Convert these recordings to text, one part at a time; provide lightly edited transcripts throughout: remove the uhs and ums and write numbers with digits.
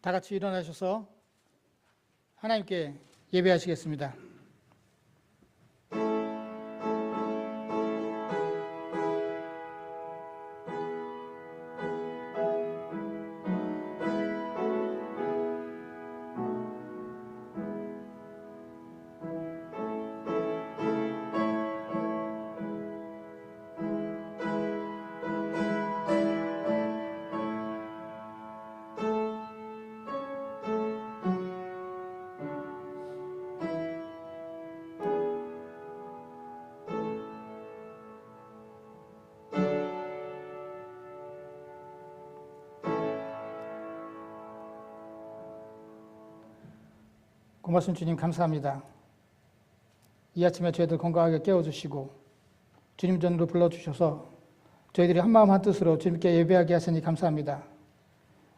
다 같이 일어나셔서 하나님께 예배하시겠습니다. 고맙습니다. 주님 감사합니다. 이 아침에 저희들 건강하게 깨워주시고 주님 전으로 불러주셔서 저희들이 한마음 한뜻으로 주님께 예배하게 하시니 감사합니다.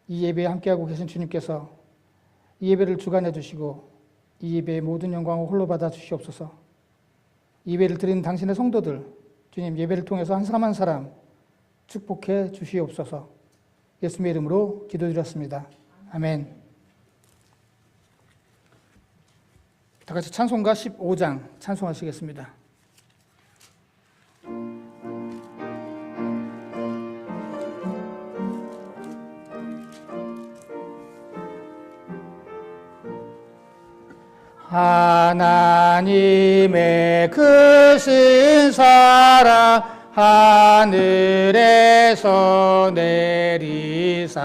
이 예배에 함께하고 계신 주님께서 이 예배를 주관해 주시고 이 예배의 모든 영광을 홀로 받아 주시옵소서. 예배를 드리는 당신의 성도들 주님 예배를 통해서 한 사람 한 사람 축복해 주시옵소서. 예수님의 이름으로 기도드렸습니다. 아멘. 다 같이 찬송가 15장 찬송하시겠습니다. 하나님의 크신 사랑 하늘에서 내리사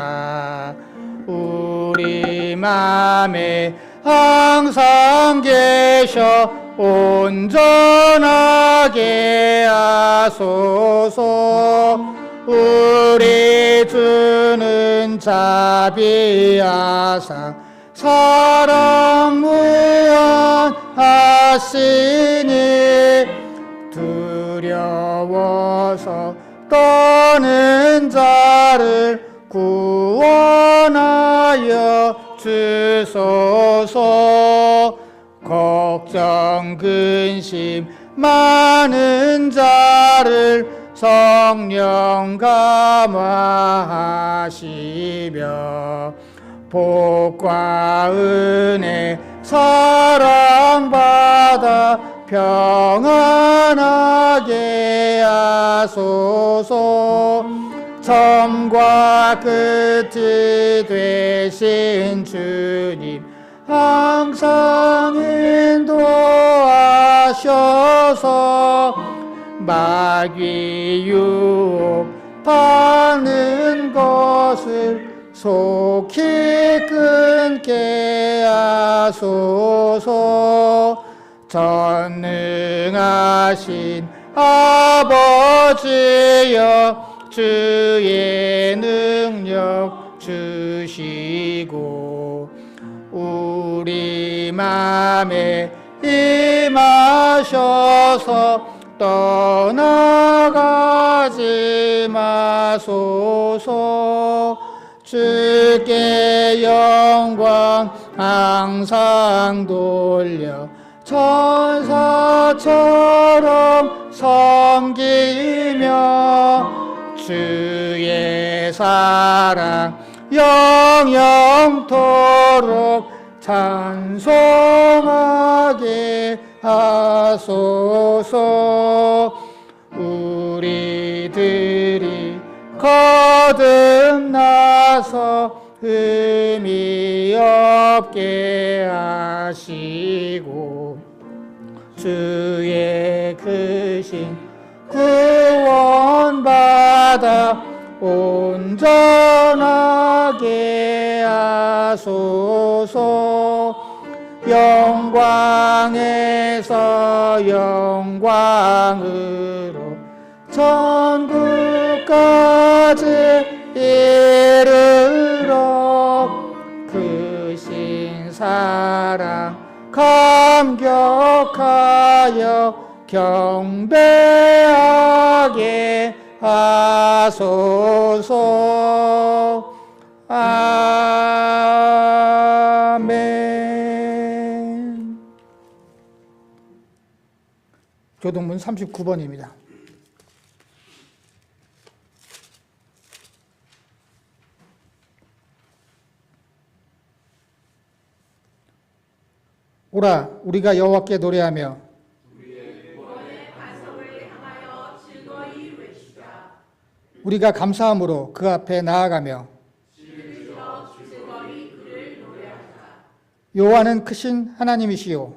우리 맘에 항상 계셔 온전하게 하소서. 우리 주는 자비하사 사랑 무한하시니 두려워서 떠는 자를 구원하여 주소서. 걱정 근심 많은 자를 성령 감화하시며 복과 은혜 사랑받아 평안하게 하소서. 처음과 끝이 되신 주님 항상 인도하셔서 마귀 유혹하는 것을 속히 끊게 하소서. 전능하신 아버지여 주의 능력 주시고 우리 맘에 임하셔서 떠나가지 마소서. 주께 영광 항상 돌려 천사처럼 섬기며 주의 사랑 영영토록 찬송하게 하소서. 우리들이 거듭나서 흠이 없게 하시고 주의 크신 구원받아 온전하게 하소서. 영광에서 영광으로 천국까지 이르러 크신 사랑 감격하여 경배하게 하소서. 아멘. 교동문 39번입니다. 오라 우리가 여호와께 노래하며 우리가 감사함으로 그 앞에 나아가며 여호와는 크신 하나님이시요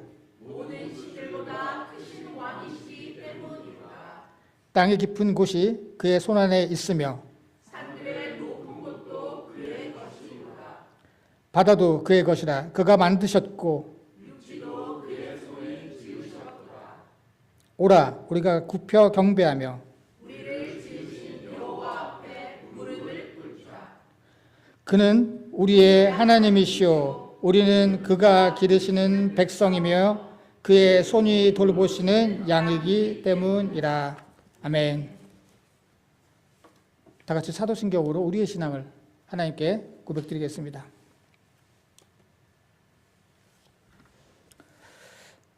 땅의 깊은 곳이 그의 손안에 있으며 바다도 그의 것이라 그가 만드셨고 오라 우리가 굽혀 경배하며 그는 우리의 하나님이시오 우리는 그가 기르시는 백성이며 그의 손이 돌보시는 양이기 때문이라. 아멘. 다 같이 사도신경으로 우리의 신앙을 하나님께 고백드리겠습니다.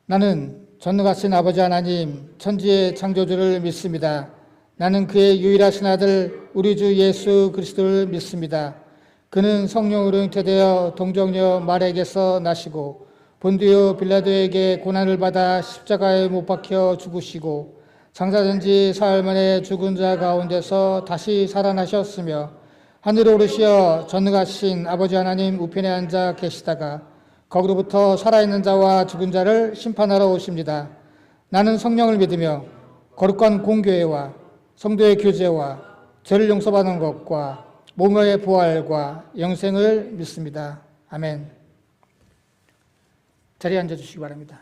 나는 전능하신 아버지 하나님 천지의 창조주를 믿습니다. 나는 그의 유일하신 아들 우리 주 예수 그리스도를 믿습니다. 그는 성령으로 잉태되어 동정녀 마리아에게서 나시고 본디오 빌라도에게 고난을 받아 십자가에 못 박혀 죽으시고 장사된 지 사흘 만에 죽은 자 가운데서 다시 살아나셨으며 하늘에 오르시어 전능하신 아버지 하나님 우편에 앉아 계시다가 거기로부터 살아있는 자와 죽은 자를 심판하러 오십니다. 나는 성령을 믿으며 거룩한 공교회와 성도의 교제와 죄를 용서받는 것과 몸의 부활과 영생을 믿습니다. 아멘. 자리에 앉아주시기 바랍니다.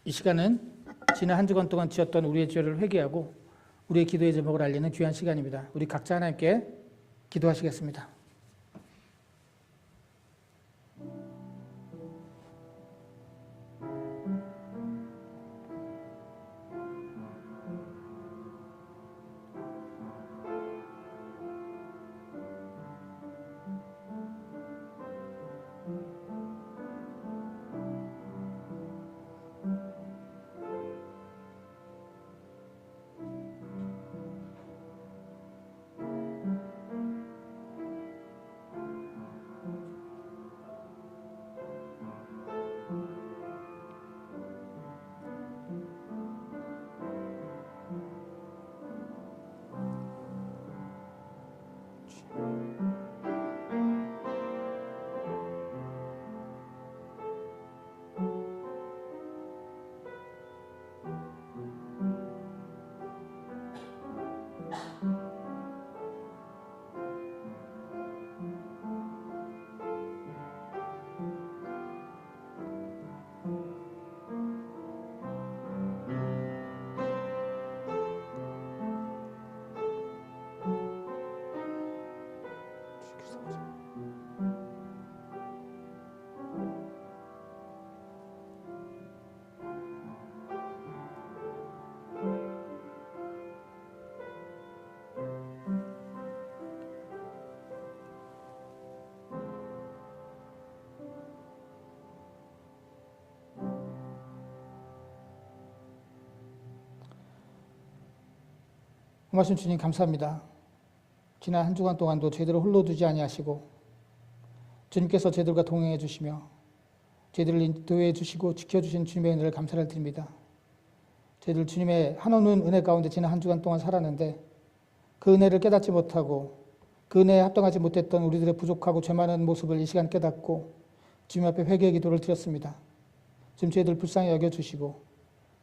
이 시간은 지난 한 주간 동안 지었던 우리의 죄를 회개하고 우리의 기도의 제목을 알리는 귀한 시간입니다. 우리 각자 하나님께 기도하시겠습니다. 고마신 주님 감사합니다. 지난 한 주간 동안도 저희들을 홀로 두지 아니하시고 주님께서 저희들과 동행해 주시며 저희들을 인도해 주시고 지켜주신 주님의 은혜를 감사를 드립니다. 저희들 주님의 한없는 은혜 가운데 지난 한 주간 동안 살았는데 그 은혜를 깨닫지 못하고 그 은혜에 합당하지 못했던 우리들의 부족하고 죄 많은 모습을 이 시간 깨닫고 주님 앞에 회개의 기도를 드렸습니다. 지금 저희들 불쌍히 여겨주시고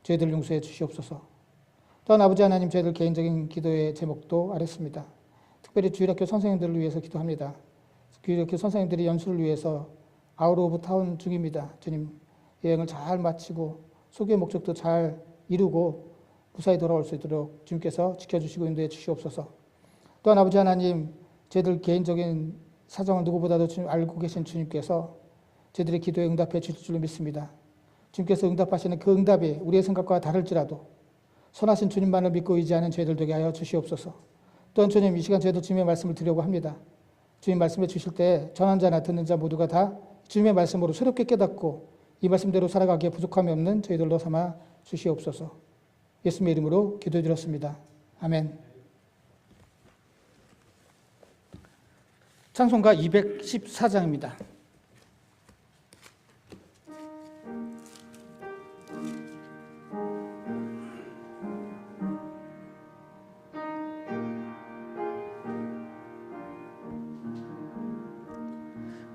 저희들 용서해 주시옵소서. 또한 아버지 하나님 저희들 개인적인 기도의 제목도 아랬습니다. 특별히 주일학교 선생님들을 위해서 기도합니다. 주일학교 선생님들이 연수를 위해서 아웃 오브 타운 중입니다. 주님 여행을 잘 마치고 소교의 목적도 잘 이루고 무사히 돌아올 수 있도록 주님께서 지켜주시고 인도해 주시옵소서. 또한 아버지 하나님 저희들 개인적인 사정을 누구보다도 알고 계신 주님께서 저희들의 기도에 응답해 주실 줄로 믿습니다. 주님께서 응답하시는 그 응답이 우리의 생각과 다를지라도 선하신 주님만을 믿고 의지하는 저희들 되게 하여 주시옵소서. 또한 주님 이 시간 저희도 주님의 말씀을 드리려고 합니다. 주님 말씀해 주실 때 전한 자나 듣는 자 모두가 다 주님의 말씀으로 새롭게 깨닫고 이 말씀대로 살아가기에 부족함이 없는 저희들로 삼아 주시옵소서. 예수님의 이름으로 기도해 드렸습니다. 아멘. 찬송가 214장입니다.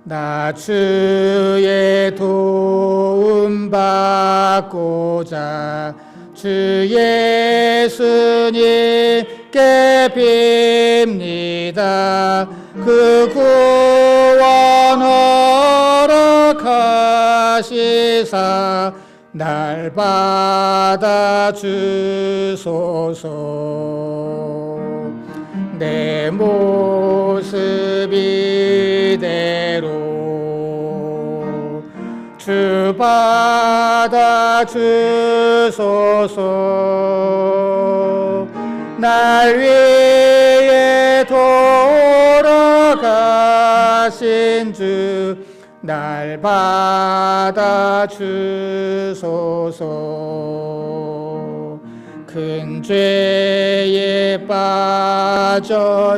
나 주의 도움 받고자 주 예수님께 빕니다. 그 구원 허락하시사 날 받아 주소서. 내 모습 이대로 주 받아 주소서. 날 위해 돌아가신 주 날 받아 주소서. 큰 죄에 빠져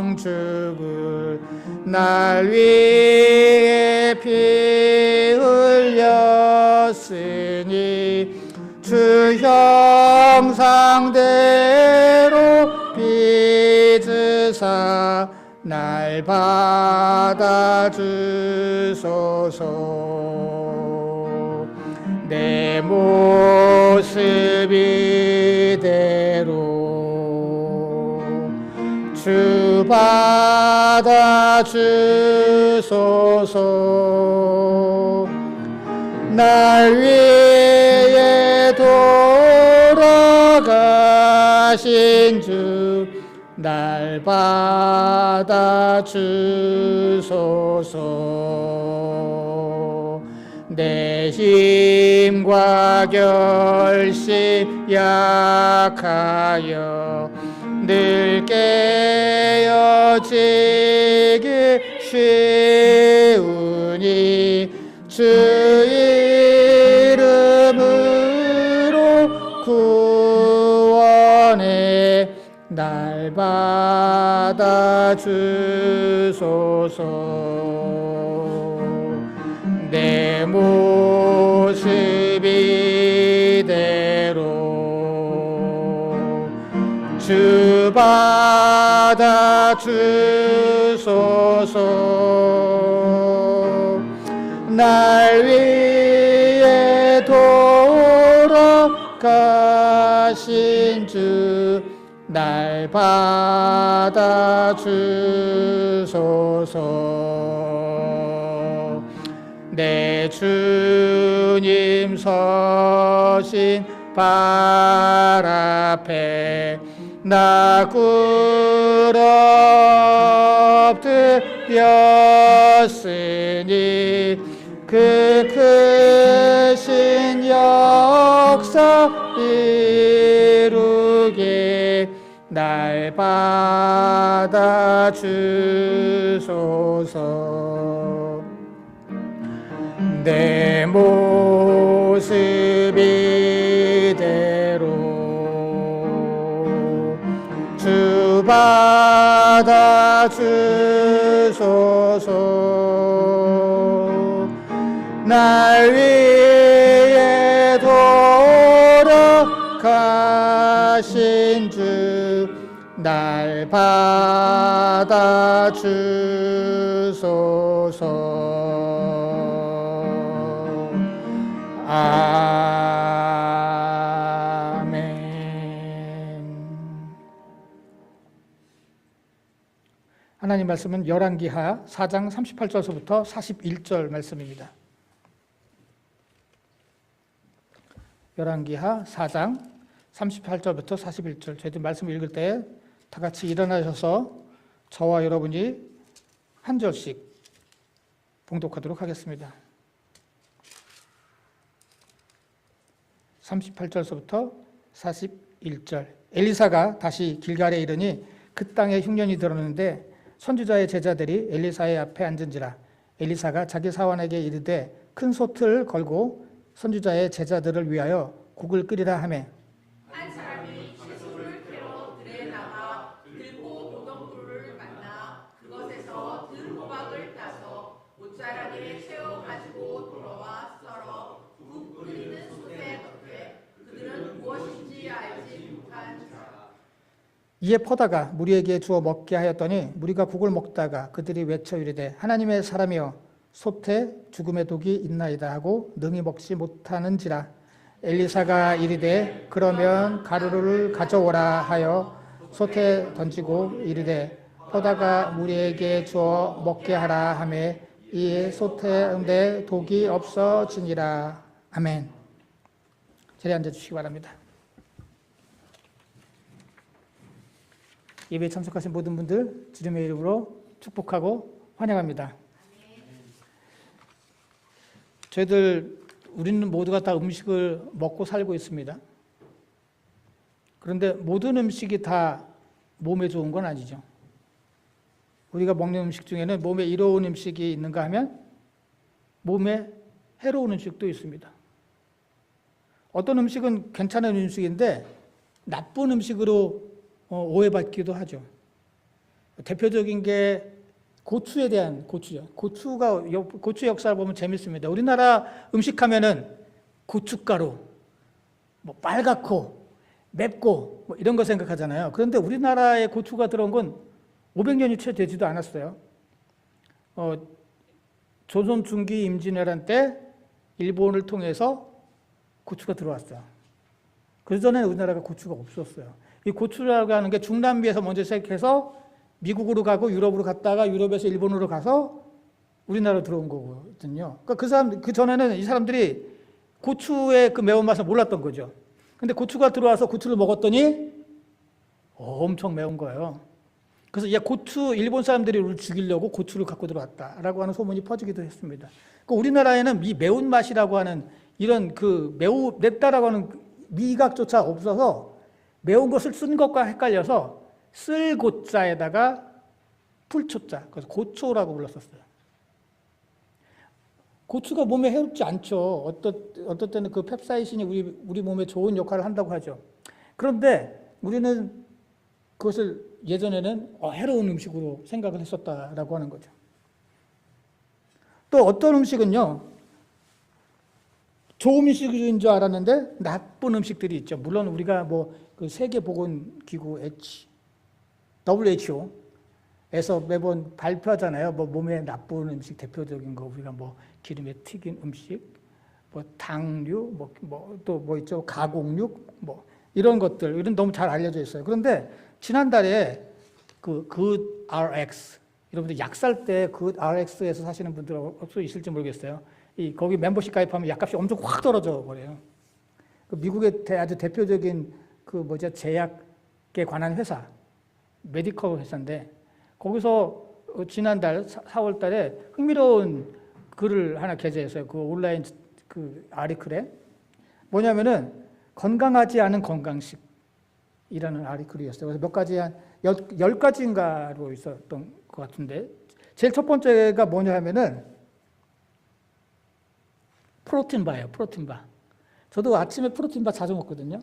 영죽을 날 위해 피 흘렸으니 주 형상대로 빚으사 날 받아 주소서. 내 모습 이대로 주 받아 주소서. 날 위해 돌아가신 주 날 받아 주소서. 내 힘과 결심 약하여 늘 깨어지기 쉬우니 주 이름으로 구원해 날 받아 주소서. 내 모습 이대로 주 받아 주소서. 날 위해 돌아가신 주 날 받아 주소서. 내 주님 서신 발 앞에 나 꿇어엎드렸으니 그 크신 역사 이루게 날 받아 주소서. 내 모습 이대로 주 받아 주소서. 날 위해 돌아가신 주 날 받아 주소서. 아멘. 하나님 말씀은 열왕기하 4장 38절서부터 41절 말씀입니다. 열왕기하 4장 38절부터 41절. 저희들 말씀 읽을 때 다 같이 일어나셔서 저와 여러분이 한 절씩 봉독하도록 하겠습니다. 38절서부터 41절. 엘리사가 다시 길갈에 이르니 그 땅에 흉년이 들었는데 선지자의 제자들이 엘리사의 앞에 앉은지라. 엘리사가 자기 사원에게 이르되 큰 솥을 걸고 선지자의 제자들을 위하여 국을 끓이라 하매 한 사람이 채소를 캐러 들에 나가 들고 고동굴을 만나 그것에서 들호박을 따서 옷자락에 채워 가지고 돌아와 썰어 국 끓이는 솥에 넣되 그들은 무엇인지 알지 못한 자라. 이에 퍼다가 무리에게 주어 먹게 하였더니 무리가 국을 먹다가 그들이 외쳐 이르되 하나님의 사람이여 솥에 죽음의 독이 있나이다 하고 능히 먹지 못하는지라. 엘리사가 이르되 그러면 가루를 가져오라 하여 솥에 던지고 이르되 퍼다가 무리에게 주어 먹게 하라 하매 이에 솥에 독이 없어지니라. 아멘. 자리에 앉아주시기 바랍니다. 예배에 참석하신 모든 분들 주님의 이름으로 축복하고 환영합니다. 우리는 모두가 다 음식을 먹고 살고 있습니다. 그런데 모든 음식이 다 몸에 좋은 건 아니죠. 우리가 먹는 음식 중에는 몸에 이로운 음식이 있는가 하면 몸에 해로운 음식도 있습니다. 어떤 음식은 괜찮은 음식인데 나쁜 음식으로 오해받기도 하죠. 대표적인 게 고추에 대한 고추죠. 고추 역사를 보면 재밌습니다. 우리나라 음식하면은 고춧가루, 빨갛고 맵고 이런 거 생각하잖아요. 그런데 우리나라에 고추가 들어온 건 500년이 채 되지도 않았어요. 조선 중기 임진왜란 때 일본을 통해서 고추가 들어왔어요. 그 전에는 우리나라가 고추가 없었어요. 이 고추라고 하는 게 중남미에서 먼저 시작해서 미국으로 가고 유럽으로 갔다가 유럽에서 일본으로 가서 우리나라로 들어온 거거든요. 그러니까 그 전에는 이 사람들이 고추의 그 매운맛을 몰랐던 거죠. 근데 고추가 들어와서 고추를 먹었더니 엄청 매운 거예요. 그래서 일본 사람들이 우리를 죽이려고 고추를 갖고 들어왔다라고 하는 소문이 퍼지기도 했습니다. 그러니까 우리나라에는 이 매운맛이라고 하는 이런 맵다라고 하는 미각조차 없어서 매운 것을 쓴 것과 헷갈려서 쓸고자에다가 풀초자, 그래서 고초라고 불렀었어요. 고추가 몸에 해롭지 않죠. 어떤 때는 그 펩사이신이 우리 몸에 좋은 역할을 한다고 하죠. 그런데 우리는 그것을 예전에는 해로운 음식으로 생각을 했었다라고 하는 거죠. 또 어떤 음식은요, 좋은 음식인 줄 알았는데 나쁜 음식들이 있죠. 물론 우리가 그 세계보건기구 WHO에서 매번 발표하잖아요. 몸에 나쁜 음식 대표적인 거 우리가 기름에 튀긴 음식, 당류, 또 있죠, 가공육, 이런 것들, 이런 너무 잘 알려져 있어요. 그런데 지난달에 그 GoodRx, 여러분들 약 살 때 GoodRx에서 사시는 분들 혹시 있을지 모르겠어요. 거기 멤버십 가입하면 약값이 엄청 확 떨어져 버려요. 미국의 아주 대표적인 제약에 관한 회사, 메디컬 회사인데 거기서 지난달 4월 달에 흥미로운 글을 하나 게재했어요. 그 온라인 아리클에 뭐냐면은 건강하지 않은 건강식이라는 아리클이었어요. 그래서 몇 가지 한 10가지인가로 있었던 것 같은데 제일 첫 번째가 뭐냐 하면은 프로틴바예요. 프로틴바. 저도 아침에 프로틴바 자주 먹거든요.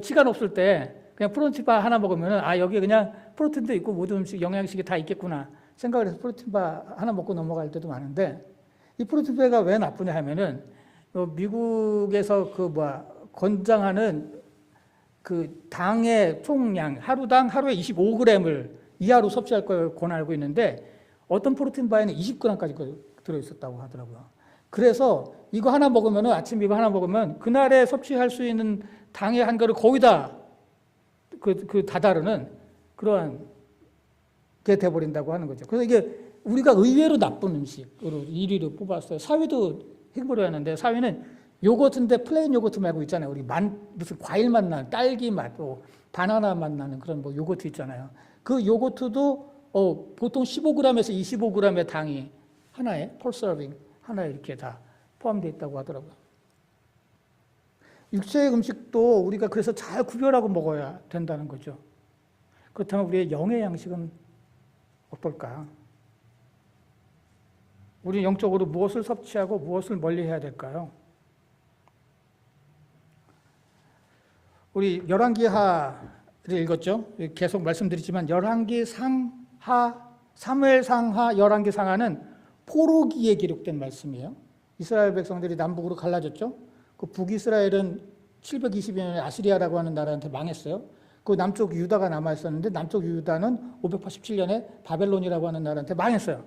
시간 없을 때 그냥 프로틴바 하나 먹으면 여기 그냥 프로틴도 있고 모든 음식 영양식이 다 있겠구나 생각을 해서 프로틴바 하나 먹고 넘어갈 때도 많은데 이 프로틴바가 왜 나쁘냐 하면은 미국에서 권장하는 그 당의 총량 하루에 25g을 이하로 섭취할 걸 권하고 있는데 어떤 프로틴바에는 20g까지 들어있었다고 하더라고요. 그래서 이거 하나 먹으면 아침 이거 하나 먹으면 그날에 섭취할 수 있는 당의 한가를 거의 다 다다르는 그러한 게 돼버린다고 하는 거죠. 그래서 이게 우리가 의외로 나쁜 음식으로 1위로 뽑았어요. 4위도 흥부로였는데 4위는 요거트인데 플레인 요거트 말고 있잖아요. 우리 무슨 과일 맛 나는 딸기 맛, 바나나 맛 나는 그런 요거트 있잖아요. 그 요거트도 보통 15g에서 25g의 당이 하나에 펄서빙 하나에 이렇게 다 포함되어 있다고 하더라고요. 육체의 음식도 우리가 그래서 잘 구별하고 먹어야 된다는 거죠. 그렇다면 우리의 영의 양식은 어떨까? 우리 영적으로 무엇을 섭취하고 무엇을 멀리해야 될까요? 우리 열왕기하를 읽었죠? 계속 말씀드리지만 열왕기 상하, 사무엘 상하, 열왕기 상하는 포로기에 기록된 말씀이에요. 이스라엘 백성들이 남북으로 갈라졌죠. 그 북이스라엘은 720여 년에 아시리아라고 하는 나라한테 망했어요. 그 남쪽 유다가 남아 있었는데 남쪽 유다는 587년에 바벨론이라고 하는 나라한테 망했어요.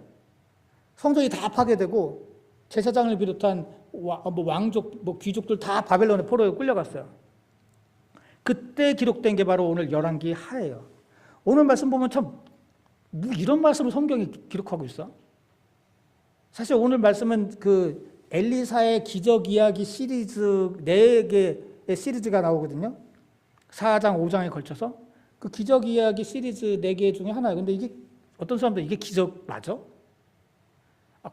성전이 다 파괴되고 제사장을 비롯한 왕족, 귀족들 다 바벨론의 포로에 끌려갔어요. 그때 기록된 게 바로 오늘 열왕기 하예요. 오늘 말씀 보면 참 이런 말씀을 성경이 기록하고 있어. 사실 오늘 말씀은 그 엘리사의 기적 이야기 시리즈 4개의 시리즈가 나오거든요. 4장, 5장에 걸쳐서 그 기적 이야기 시리즈 4개 중에 하나예요. 근데 이게 어떤 사람들 이게 기적 맞아?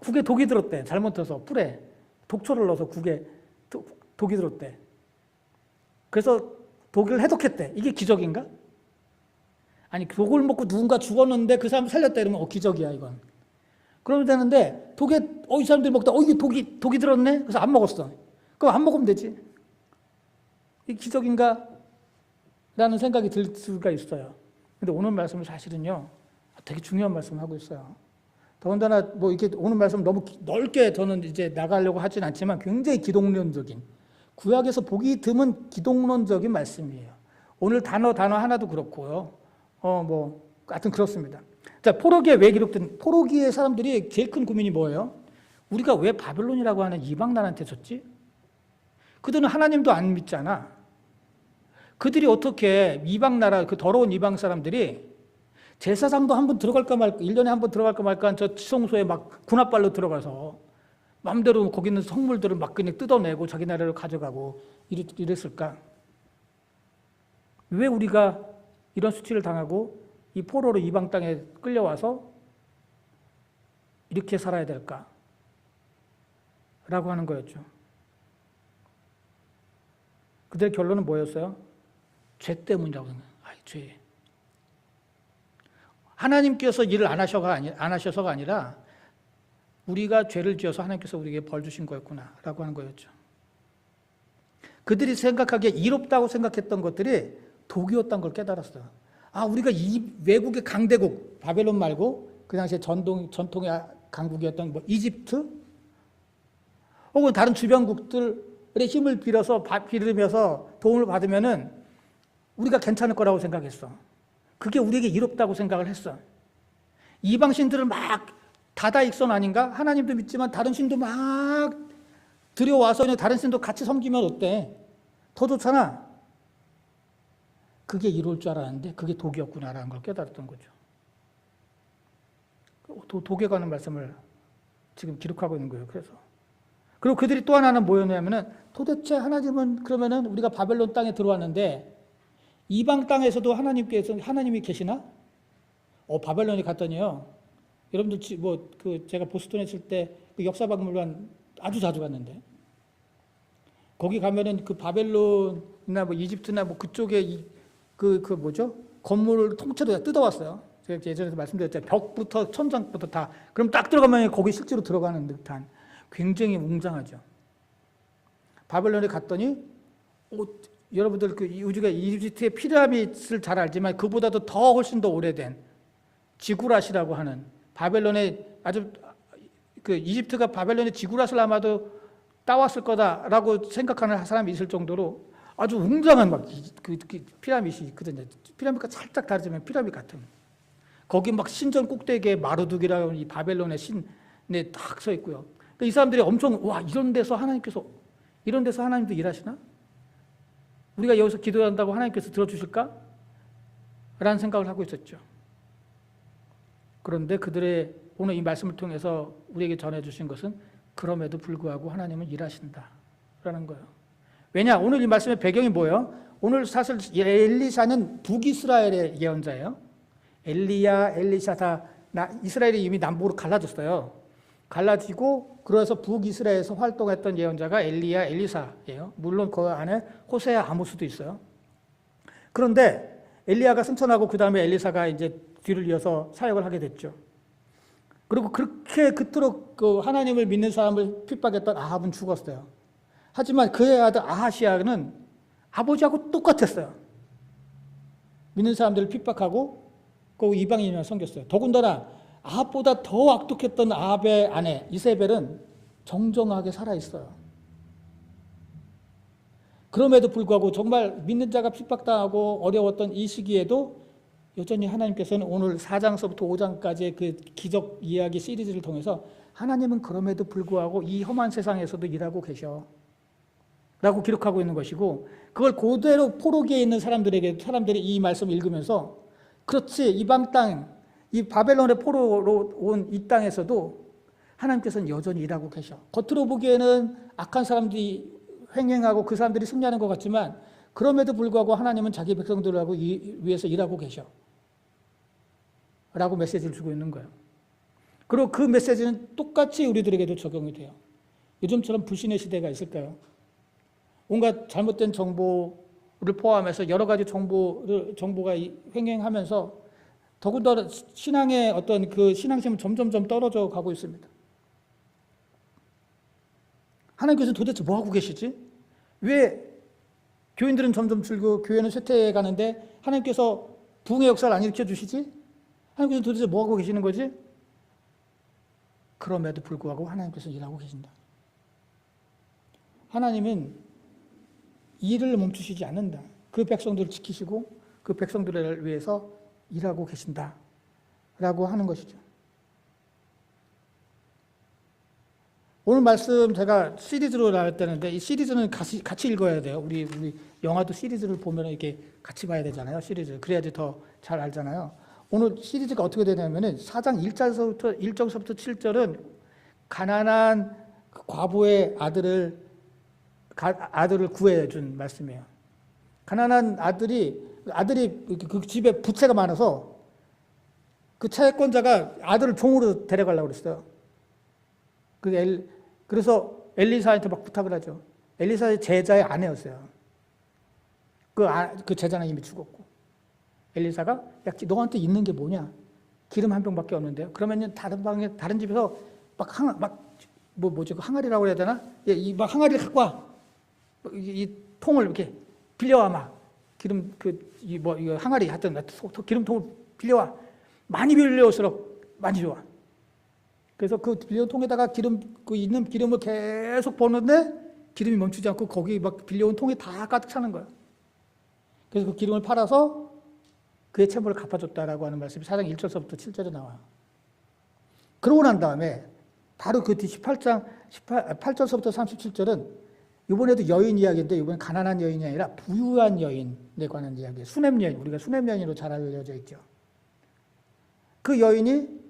국에 독이 들었대. 잘못 들어서 풀에 독초를 넣어서 국에 독이 들었대. 그래서 독을 해독했대. 이게 기적인가? 아니 독을 먹고 누군가 죽었는데 그 사람 살렸다 이러면 기적이야 이건. 그러면 되는데 독에 이 사람들이 먹다 이게 독이 들었네. 그래서 안 먹었어. 그럼 안 먹으면 되지. 이게 기적인가? 라는 생각이 들 수가 있어요. 근데 오늘 말씀은 사실은요 되게 중요한 말씀을 하고 있어요. 더군다나 뭐 이렇게 오늘 말씀 너무 넓게 저는 이제 나가려고 하진 않지만 굉장히 기독론적인 구약에서 보기 드문 기독론적인 말씀이에요. 오늘 단어 하나도 그렇고요. 하여튼 그렇습니다. 자, 포로기에 왜 기록된 포로기의 사람들이 제일 큰 고민이 뭐예요? 우리가 왜 바벨론이라고 하는 이방 나라한테 졌지? 그들은 하나님도 안 믿잖아. 그들이 어떻게 이방 나라 그 더러운 이방 사람들이 제사장도 한번 들어갈까 말까 1년에 한번 들어갈까 말까 한 저 지성소에 막 군합발로 들어가서 마음대로 거기 있는 성물들을 막 그냥 뜯어내고 자기 나라를 가져가고 이랬을까? 왜 우리가 이런 수치를 당하고 이 포로로 이방 땅에 끌려와서 이렇게 살아야 될까? 라고 하는 거였죠. 그들의 결론은 뭐였어요? 죄 때문이라고 하는 거예요. 죄. 하나님께서 일을 안 하셔서가 아니라 우리가 죄를 지어서 하나님께서 우리에게 벌 주신 거였구나 라고 하는 거였죠. 그들이 생각하기에 이롭다고 생각했던 것들이 독이었다는 걸 깨달았어요. 우리가 이 외국의 강대국 바벨론 말고 그 당시에 전통의 강국이었던 이집트 혹은 다른 주변국들의 힘을 빌으면서 도움을 받으면은 우리가 괜찮을 거라고 생각했어. 그게 우리에게 이롭다고 생각을 했어. 이방 신들을 막 다다익선 아닌가? 하나님도 믿지만 다른 신도 막 들여와서 그냥 다른 신도 같이 섬기면 어때? 더 좋잖아. 그게 이로울 줄 알았는데 그게 독이었구나라는 걸 깨달았던 거죠. 독에 관한 말씀을 지금 기록하고 있는 거예요. 그래서 그리고 그들이 또 하나는 뭐였냐면은 도대체 하나님은 그러면은 우리가 바벨론 땅에 들어왔는데 이방 땅에서도 하나님이 계시나? 바벨론에 갔더니요. 여러분들 제가 보스턴에 있을 때 그 역사박물관 아주 자주 갔는데 거기 가면은 그 바벨론이나 이집트나 그쪽에 건물을 통째로 다 뜯어왔어요. 제가 예전에도 말씀드렸잖아요. 벽부터 천장부터 다. 그럼 딱 들어가면 거기 실제로 들어가는 듯한 굉장히 웅장하죠. 바벨론에 갔더니 여러분들 우리가 이집트의 피라미드를 잘 알지만 그보다도 훨씬 더 오래된 지구랏이라고 하는 바벨론의 아주 이집트가 바벨론의 지구랏을 아마도 따왔을 거다라고 생각하는 사람이 있을 정도로 아주 웅장한 피라미드이 있거든요. 피라미드가 살짝 다르지만 피라미드 같은. 거기 신전 꼭대기에 마르둑이라고 하는 이 바벨론의 신에 딱 서 있고요. 이 사람들이 엄청 이런 데서 하나님도 일하시나? 우리가 여기서 기도한다고 하나님께서 들어주실까? 라는 생각을 하고 있었죠. 그런데 그들의 오늘 이 말씀을 통해서 우리에게 전해주신 것은 그럼에도 불구하고 하나님은 일하신다라는 거예요. 왜냐? 오늘 이 말씀의 배경이 뭐예요? 오늘 사실 엘리사는 북이스라엘의 예언자예요. 엘리야, 엘리사 다 이스라엘이 이미 남북으로 갈라졌어요. 갈라지고 그래서 북이스라엘에서 활동했던 예언자가 엘리야, 엘리사예요. 물론 그 안에 호세아, 아모스도 있어요. 그런데 엘리야가 승천하고 그 다음에 엘리사가 이제 뒤를 이어서 사역을 하게 됐죠. 그리고 그토록 하나님을 믿는 사람을 핍박했던 아합은 죽었어요. 하지만 그의 아들 아하시아는 아버지하고 똑같았어요. 믿는 사람들을 핍박하고 그 이방인을 섬겼어요. 더군다나 아합보다 더 악독했던 아합의 아내 이세벨은 정정하게 살아있어요. 그럼에도 불구하고 정말 믿는 자가 핍박당하고 어려웠던 이 시기에도 여전히 하나님께서는 오늘 4장서부터 5장까지의 그 기적 이야기 시리즈를 통해서 하나님은 그럼에도 불구하고 이 험한 세상에서도 일하고 계셔 라고 기록하고 있는 것이고, 그걸 그대로 포로기에 있는 사람들이 이 말씀을 읽으면서 그렇지, 이방 땅, 이 바벨론의 포로로 온 이 땅에서도 하나님께서는 여전히 일하고 계셔. 겉으로 보기에는 악한 사람들이 횡행하고 그 사람들이 승리하는 것 같지만 그럼에도 불구하고 하나님은 자기 백성들하고 위해서 일하고 계셔 라고 메시지를 주고 있는 거예요. 그리고 그 메시지는 똑같이 우리들에게도 적용이 돼요. 요즘처럼 불신의 시대가 있을까요? 온갖 잘못된 정보를 포함해서 여러 가지 정보가 횡행하면서 더군다나 신앙의 어떤 그 신앙심은 점점점 떨어져 가고 있습니다. 하나님께서 도대체 뭐 하고 계시지? 왜 교인들은 점점 줄고 교회는 쇠퇴해 가는데 하나님께서 부흥의 역사를 안 일으켜 주시지? 하나님께서 도대체 뭐 하고 계시는 거지? 그럼에도 불구하고 하나님께서 일하고 계신다. 하나님은 일을 멈추시지 않는다. 그 백성들을 지키시고 그 백성들을 위해서 일하고 계신다 라고 하는 것이죠. 오늘 말씀 제가 시리즈로 나왔다는데 이 시리즈는 같이 읽어야 돼요. 우리 영화도 시리즈를 보면 이렇게 같이 봐야 되잖아요. 시리즈. 그래야지 더 잘 알잖아요. 오늘 시리즈가 어떻게 되냐면은 4장 1절서부터 7절은 가난한 과부의 아들을 구해준 말씀이에요. 가난한 아들이 그 집에 부채가 많아서 그 채권자가 아들을 종으로 데려가려고 그랬어요. 그래서 엘리사한테 막 부탁을 하죠. 엘리사의 제자의 아내였어요. 그 제자는 이미 죽었고. 엘리사가 야, 너한테 있는 게 뭐냐? 기름 한 병밖에 없는데요. 그러면 다른 집에서 뭐지 그 항아리라고 해야 되나? 막 항아리를 갖고 와. 이 통을 이렇게 빌려와 막 기름 이거 항아리 하여튼 기름통을 빌려와. 많이 빌려올수록 많이 좋아. 그래서 그 빌려온 통에다가 있는 기름을 계속 부었는데 기름이 멈추지 않고 거기 막 빌려온 통이 다 가득 차는 거예요. 그래서 그 기름을 팔아서 그의 채무를 갚아줬다라고 하는 말씀이 4장 1절서부터 7절에 나와요. 그러고 난 다음에 바로 그 뒤 8절서부터 37절은 이번에도 여인 이야기인데 이번엔 가난한 여인이 아니라 부유한 여인에 관한 이야기예요. 수냄 여인, 우리가 수냄 여인으로 잘 알려져 있죠. 그 여인이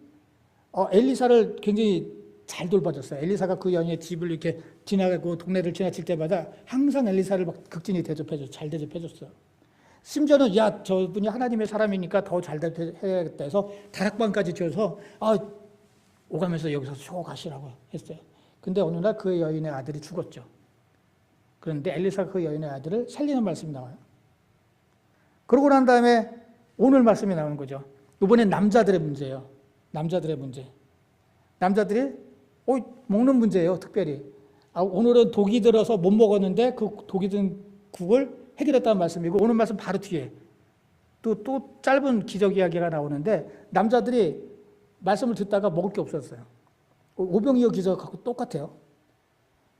엘리사를 굉장히 잘 돌봐줬어요. 엘리사가 그 여인의 집을 이렇게 지나가고 동네를 지나칠 때마다 항상 엘리사를 막 극진히 잘 대접해줬어요. 심지어는 야, 저분이 하나님의 사람이니까 더 잘 대접해야겠다 해서 다락방까지 지어서 오가면서 여기서 쉬어 가시라고 했어요. 근데 어느 날 그 여인의 아들이 죽었죠. 그런데 엘리사가 그 여인의 아들을 살리는 말씀이 나와요. 그러고 난 다음에 오늘 말씀이 나오는 거죠. 이번엔 남자들의 문제예요. 남자들의 문제. 남자들이 먹는 문제예요. 특별히. 오늘은 독이 들어서 못 먹었는데 그 독이 든 국을 해결했다는 말씀이고, 오늘 말씀 바로 뒤에 또 짧은 기적 이야기가 나오는데 남자들이 말씀을 듣다가 먹을 게 없었어요. 오병이어 기적하고 똑같아요.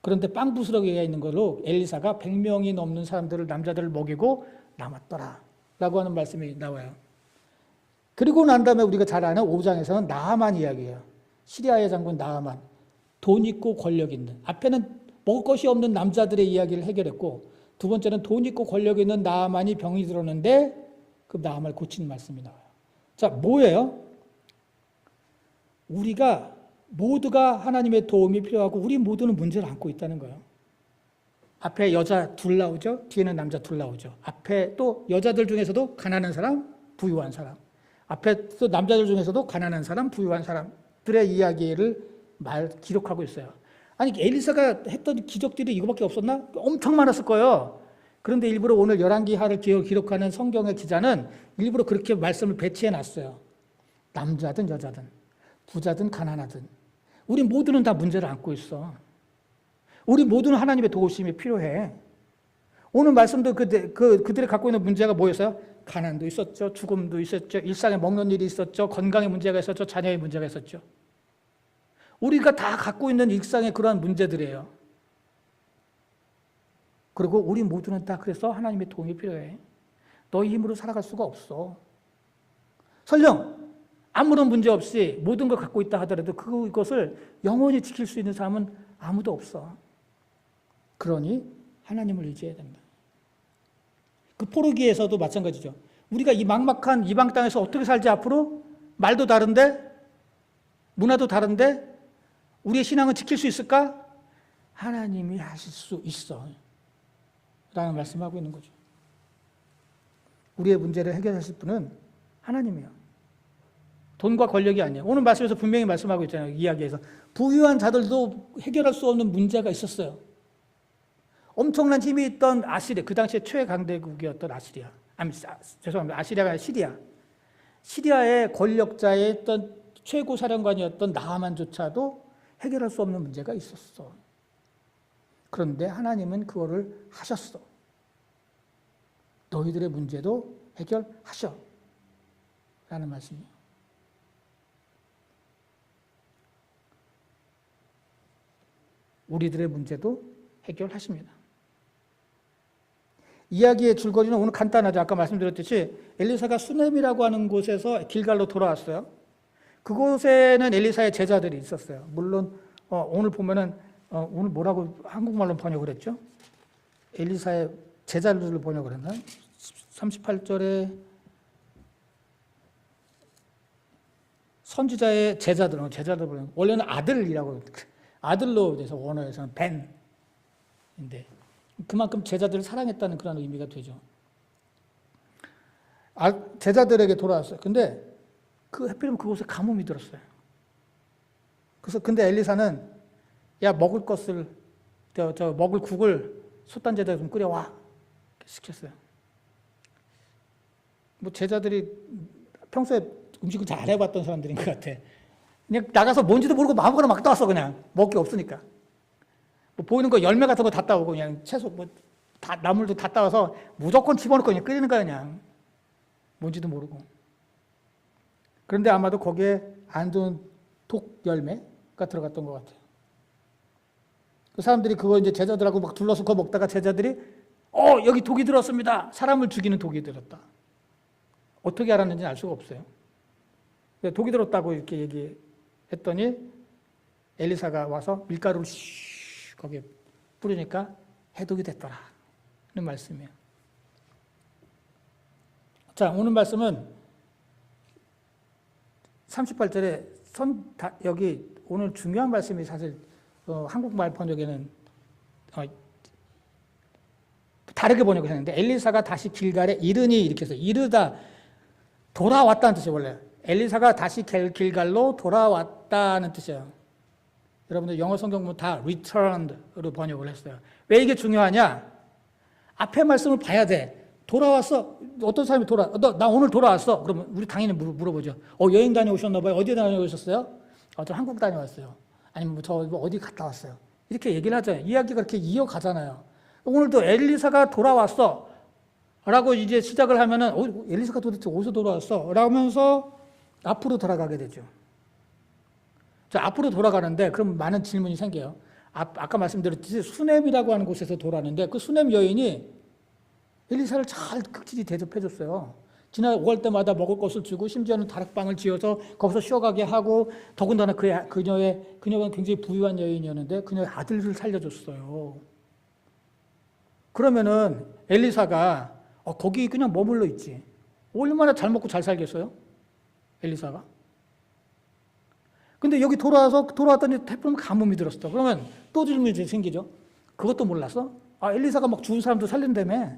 그런데 빵 부스러기가 있는 걸로 엘리사가 100명이 넘는 남자들을 먹이고 남았더라 라고 하는 말씀이 나와요. 그리고 난 다음에 우리가 잘 아는 5장에서는 나아만 이야기예요. 시리아의 장군 나아만. 돈 있고 권력 있는. 앞에는 먹을 것이 없는 남자들의 이야기를 해결했고, 두 번째는 돈 있고 권력 있는 나아만이 병이 들었는데 그 나아만을 고치는 말씀이 나와요. 자, 뭐예요? 우리가 모두가 하나님의 도움이 필요하고 우리 모두는 문제를 안고 있다는 거예요. 앞에 여자 둘 나오죠. 뒤에는 남자 둘 나오죠. 앞에 또 여자들 중에서도 가난한 사람, 부유한 사람. 앞에 또 남자들 중에서도 가난한 사람, 부유한 사람들의 이야기를 기록하고 있어요. 아니, 엘리사가 했던 기적들이 이거밖에 없었나? 엄청 많았을 거예요. 그런데 일부러 오늘 열왕기하를 기록하는 성경의 기자는 일부러 그렇게 말씀을 배치해 놨어요. 남자든 여자든, 부자든 가난하든 우리 모두는 다 문제를 안고 있어. 우리 모두는 하나님의 도우심이 필요해. 오늘 말씀도 그들이 갖고 있는 문제가 뭐였어요? 가난도 있었죠. 죽음도 있었죠. 일상에 먹는 일이 있었죠. 건강의 문제가 있었죠. 자녀의 문제가 있었죠. 우리가 다 갖고 있는 일상의 그러한 문제들이에요. 그리고 우리 모두는 다 그래서 하나님의 도움이 필요해. 너희 힘으로 살아갈 수가 없어. 설령 아무런 문제 없이 모든 걸 갖고 있다 하더라도 그것을 영원히 지킬 수 있는 사람은 아무도 없어. 그러니 하나님을 의지해야 된다. 그 포르기에서도 마찬가지죠. 우리가 이 막막한 이방 땅에서 어떻게 살지 앞으로? 말도 다른데? 문화도 다른데? 우리의 신앙은 지킬 수 있을까? 하나님이 하실 수 있어. 라는 말씀하고 있는 거죠. 우리의 문제를 해결하실 분은 하나님이에요. 돈과 권력이 아니에요. 오늘 말씀에서 분명히 말씀하고 있잖아요. 이야기에서. 부유한 자들도 해결할 수 없는 문제가 있었어요. 엄청난 힘이 있던 아시리아, 그 당시에 최강대국이었던 아시리아. 죄송합니다. 아시리아가 아니라 시리아. 시리아의 권력자였던 최고 사령관이었던 나하만조차도 해결할 수 없는 문제가 있었어. 그런데 하나님은 그거를 하셨어. 너희들의 문제도 해결하셔. 라는 말씀이에요. 우리들의 문제도 해결하십니다. 이야기의 줄거리는 오늘 간단하죠. 아까 말씀드렸듯이 엘리사가 수넴이라고 하는 곳에서 길갈로 돌아왔어요. 그곳에는 엘리사의 제자들이 있었어요. 물론 오늘 보면은 오늘 뭐라고 한국말로 번역을 했죠? 엘리사의 제자들을 번역을 했나? 38절에 선지자의 제자들 번역. 원래는 아들이라고 아들로 돼서 원어에서는 벤인데 그만큼 제자들을 사랑했다는 그런 의미가 되죠. 제자들에게 돌아왔어요. 근데 하필이면 그곳에 가뭄이 들었어요. 그래서 근데 엘리사는 야 먹을 것을 먹을 국을 솥단지에다 좀 끓여와 시켰어요. 뭐 제자들이 평소에 음식을 잘 해봤던 사람들인 것 같아. 그냥 나가서 뭔지도 모르고 아무거나 막 따왔어. 그냥 먹을 게 없으니까. 뭐 보이는 거 열매 같은 거 다 따오고 그냥 채소 다 나물도 다 따와서 무조건 집어넣고 그냥 끓이는 거야. 그냥 뭔지도 모르고. 그런데 아마도 거기에 안 좋은 독 열매가 들어갔던 것 같아요. 그 사람들이 그거 이제 제자들하고 막 둘러서 그거 먹다가 제자들이 여기 독이 들었습니다. 사람을 죽이는 독이 들었다. 어떻게 알았는지 알 수가 없어요. 독이 들었다고 이렇게 얘기했더니 엘리사가 와서 밀가루를 거기에 뿌리니까 해독이 됐더라. 는 말씀이에요. 자, 오늘 말씀은 38절에 여기 오늘 중요한 말씀이 사실 한국말 번역에는 다르게 번역을 했는데 엘리사가 다시 길갈에 이르니 이렇게 해서 이르다 돌아왔다는 뜻이에요. 원래 엘리사가 다시 길갈로 돌아왔다는 뜻이에요. 여러분들 영어 성경 보면 다 returned로 번역을 했어요. 왜 이게 중요하냐? 앞에 말씀을 봐야 돼. 돌아왔어. 어떤 사람이 나 오늘 돌아왔어. 그러면 우리 당연히 물어보죠. 여행 다녀오셨나 봐요. 어디 다녀오셨어요? 저 한국 다녀왔어요. 아니면 저 어디 갔다 왔어요. 이렇게 얘기를 하잖아요. 이야기가 그렇게 이어가잖아요. 오늘도 엘리사가 돌아왔어. 라고 이제 시작을 하면은 엘리사가 도대체 어디서 돌아왔어? 라면서 앞으로 돌아가게 되죠. 자, 앞으로 돌아가는데 그럼 많은 질문이 생겨요. 아까 말씀드렸듯이 수넴이라고 하는 곳에서 돌아왔는데 그 수넴 여인이 엘리사를 잘 극진히 대접해 줬어요. 지나갈 때마다 먹을 것을 주고 심지어는 다락방을 지어서 거기서 쉬어가게 하고 더군다나 그녀가 굉장히 부유한 여인이었는데 그녀의 아들을 살려줬어요. 그러면은 엘리사가 거기 그냥 머물러 있지. 얼마나 잘 먹고 잘 살겠어요? 엘리사가. 근데 여기 돌아왔더니 태풍 가뭄이 들었어. 그러면 또 질문이 생기죠. 그것도 몰랐어? 엘리사가 막 죽은 사람도 살린다며.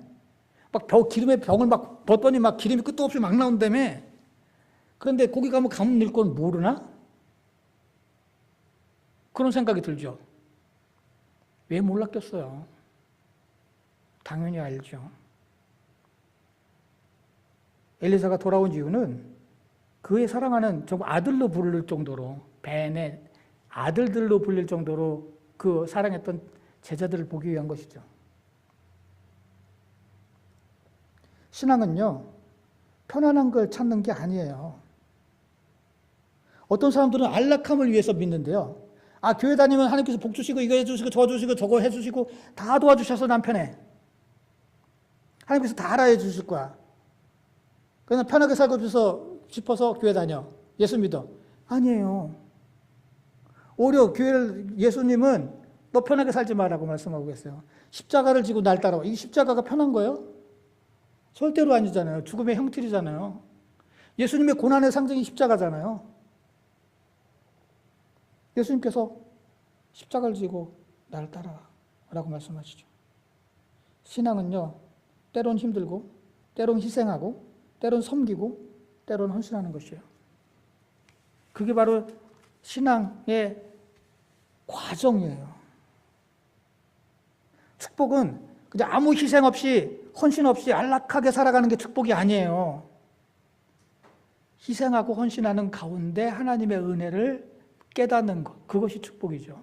막 기름에 병을 막 벗더니 막 기름이 끝도 없이 막 나온다며. 그런데 거기 가면 가뭄 늘 건 모르나? 그런 생각이 들죠. 왜 몰랐겠어요? 당연히 알죠. 엘리사가 돌아온 이유는 그의 사랑하는 정말 아들로 부를 정도로 벤의 아들들로 불릴 정도로 그 사랑했던 제자들을 보기 위한 것이죠. 신앙은요, 편안한 걸 찾는 게 아니에요. 어떤 사람들은 안락함을 위해서 믿는데요. 교회 다니면 하나님께서 복 주시고 이거 해주시고 저 주시고 저거 해주시고 다 도와주셔서 난 편해. 하나님께서 다 알아해 주실 거야. 그냥 편하게 살고 싶어서 교회 다녀. 예수 믿어. 아니에요. 오히려 교회를, 예수님은 너 편하게 살지 마라고 말씀하고 계세요. 십자가를 지고 날 따라와. 이 십자가가 편한 거예요? 절대로 아니잖아요. 죽음의 형틀이잖아요. 예수님의 고난의 상징이 십자가잖아요. 예수님께서 십자가를 지고 나를 따라와 라고 말씀하시죠. 신앙은요, 때론 힘들고, 때론 희생하고, 때론 섬기고, 때론 헌신하는 것이에요. 그게 바로 신앙의 과정이에요. 축복은 그냥 아무 희생 없이, 헌신 없이 안락하게 살아가는 게 축복이 아니에요. 희생하고 헌신하는 가운데 하나님의 은혜를 깨닫는 것, 그것이 축복이죠.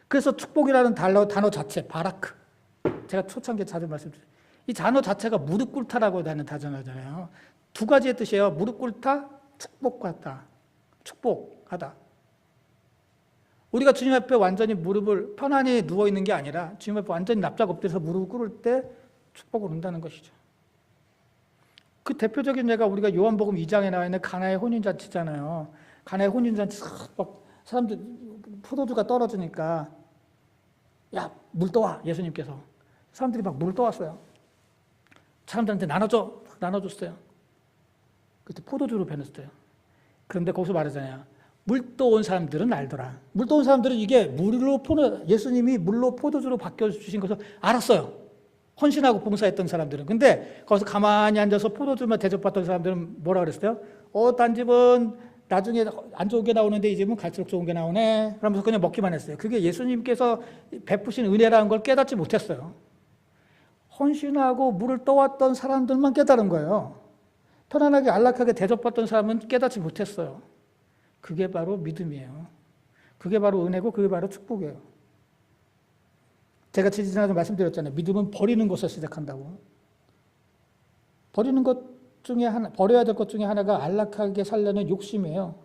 그래서 축복이라는 단어 자체, 바라크. 제가 초창기에 자주 말씀드렸어요. 이 단어 자체가 무릎 꿇다라고 하는 단어잖아요. 두 가지의 뜻이에요. 무릎 꿇다, 축복하다. 축복하다. 우리가 주님 앞에 완전히 무릎을 편안히 누워있는 게 아니라 주님 앞에 완전히 납작 엎드려서 무릎을 꿇을 때 축복을 얻는다는 것이죠. 그 대표적인 예가 우리가 요한복음 2장에 나와 있는 가나의 혼인잔치잖아요. 가나의 혼인잔치 막 사람들 포도주가 떨어지니까 야, 물 떠와. 예수님께서. 사람들이 막 물 떠왔어요. 사람들한테 나눠줬어요. 그때 포도주로 변했어요. 그런데 거기서 말하잖아요. 물 떠온 사람들은 알더라. 물 떠온 사람들은 이게 예수님이 물로 포도주로 바뀌어주신 것을 알았어요. 헌신하고 봉사했던 사람들은. 근데 거기서 가만히 앉아서 포도주만 대접받던 사람들은 뭐라 그랬어요? 딴 집은 나중에 안 좋은 게 나오는데 이 집은 갈수록 좋은 게 나오네. 그러면서 그냥 먹기만 했어요. 그게 예수님께서 베푸신 은혜라는 걸 깨닫지 못했어요. 헌신하고 물을 떠왔던 사람들만 깨달은 거예요. 편안하게 안락하게 대접받던 사람은 깨닫지 못했어요. 그게 바로 믿음이에요. 그게 바로 은혜고 그게 바로 축복이에요. 제가 지난주에 말씀드렸잖아요. 믿음은 버리는 것을 시작한다고. 버려야 될 것 중에 하나가 안락하게 살려는 욕심이에요.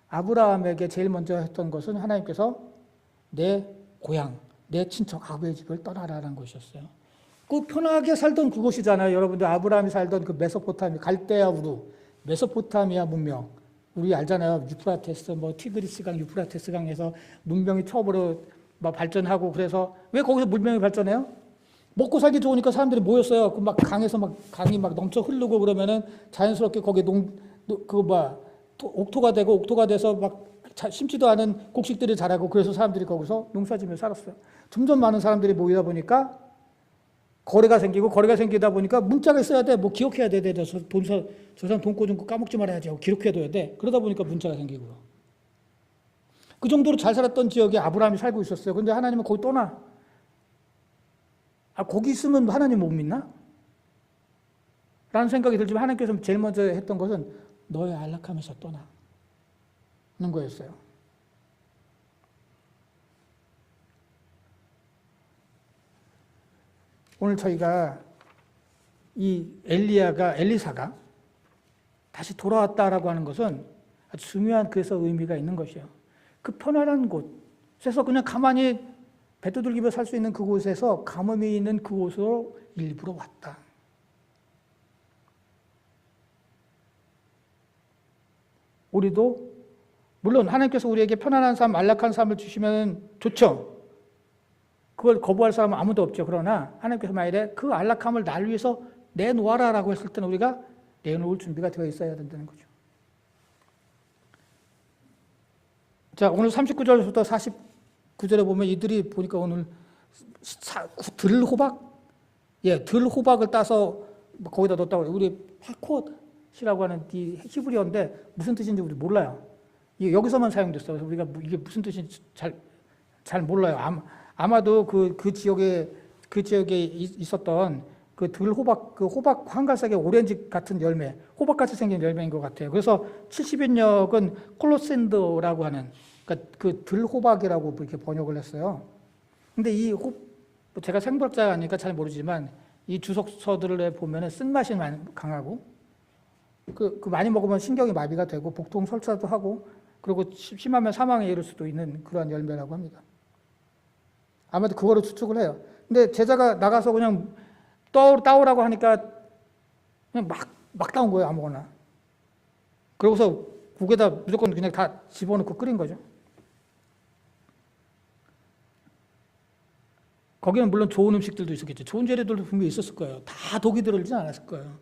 아브라함에게 제일 먼저 했던 것은 하나님께서 내 고향, 내 친척 아버지의 집을 떠나라는 것이었어요. 그 편하게 살던 그곳이잖아요. 여러분들 아브라함이 살던 그 메소포타미아, 갈대아 우루, 메소포타미아 문명. 우리 알잖아요. 유프라테스, 티그리스강, 유프라테스강에서 문명이 처음으로 막 발전하고 그래서 왜 거기서 문명이 발전해요? 먹고 살기 좋으니까 사람들이 모였어요. 그 막 강에서 강이 막 넘쳐 흐르고 그러면은 자연스럽게 거기에 옥토가 되고 옥토가 돼서 막 심지도 않은 곡식들이 자라고 그래서 사람들이 거기서 농사지며 살았어요. 점점 많은 사람들이 모이다 보니까 거래가 생기다 보니까 문자가 있어야 돼. 기억해야 돼. 저 사람 돈 꿔준 거 까먹지 말아야지 하고 기록해둬야 돼. 그러다 보니까 문자가 생기고요. 그 정도로 잘 살았던 지역에 아브라함이 살고 있었어요. 근데 하나님은 거기 떠나. 거기 있으면 하나님 못 믿나? 라는 생각이 들지만 하나님께서 제일 먼저 했던 것은 너의 안락함에서 떠나는 거였어요. 오늘 저희가 이 엘리사가 다시 돌아왔다라고 하는 것은 아주 중요한 그래서 의미가 있는 것이에요. 그 편안한 곳에서 그냥 가만히 배두들기며 살 수 있는 그곳에서 가뭄이 있는 그곳으로 일부러 왔다. 우리도 물론 하나님께서 우리에게 편안한 삶, 안락한 삶을 주시면 좋죠. 그걸 거부할 사람은 아무도 없죠. 그러나 하나님께서 만일에 그 안락함을 날 위해서 내놓아라라고 했을 때는 우리가 내놓을 준비가 되어 있어야 된다는 거죠. 자, 오늘 39절부터 49절에 보면 이들이 보니까 오늘 들호박? 들호박을 따서 거기다 넣었다고 해요. 우리 파콧이라고 하는 이 히브리어인데 무슨 뜻인지 우리 몰라요. 여기서만 사용됐어요. 그래서 우리가 이게 무슨 뜻인지 잘 몰라요. 아마도 그 지역에 있었던 그 들호박, 그 호박 황갈색의 오렌지 같은 열매, 호박같이 생긴 열매인 것 같아요. 그래서 70인역은 콜로센더라고 하는, 그러니까 그 들호박이라고 이렇게 번역을 했어요. 근데 제가 생물학자가 아니니까 잘 모르지만 이 주석서들에 보면은 쓴맛이 강하고, 그 많이 먹으면 신경이 마비가 되고 복통 설사도 하고, 그리고 심하면 사망에 이를 수도 있는 그러한 열매라고 합니다. 아마도 그거로 추측을 해요. 근데 제자가 나가서 그냥 따오라고 하니까 그냥 막 따온 거예요, 아무거나. 그러고서 국에다 무조건 그냥 다 집어넣고 끓인 거죠. 거기는 물론 좋은 음식들도 있었겠죠. 좋은 재료들도 분명히 있었을 거예요. 다 독이 들어있진 않았을 거예요.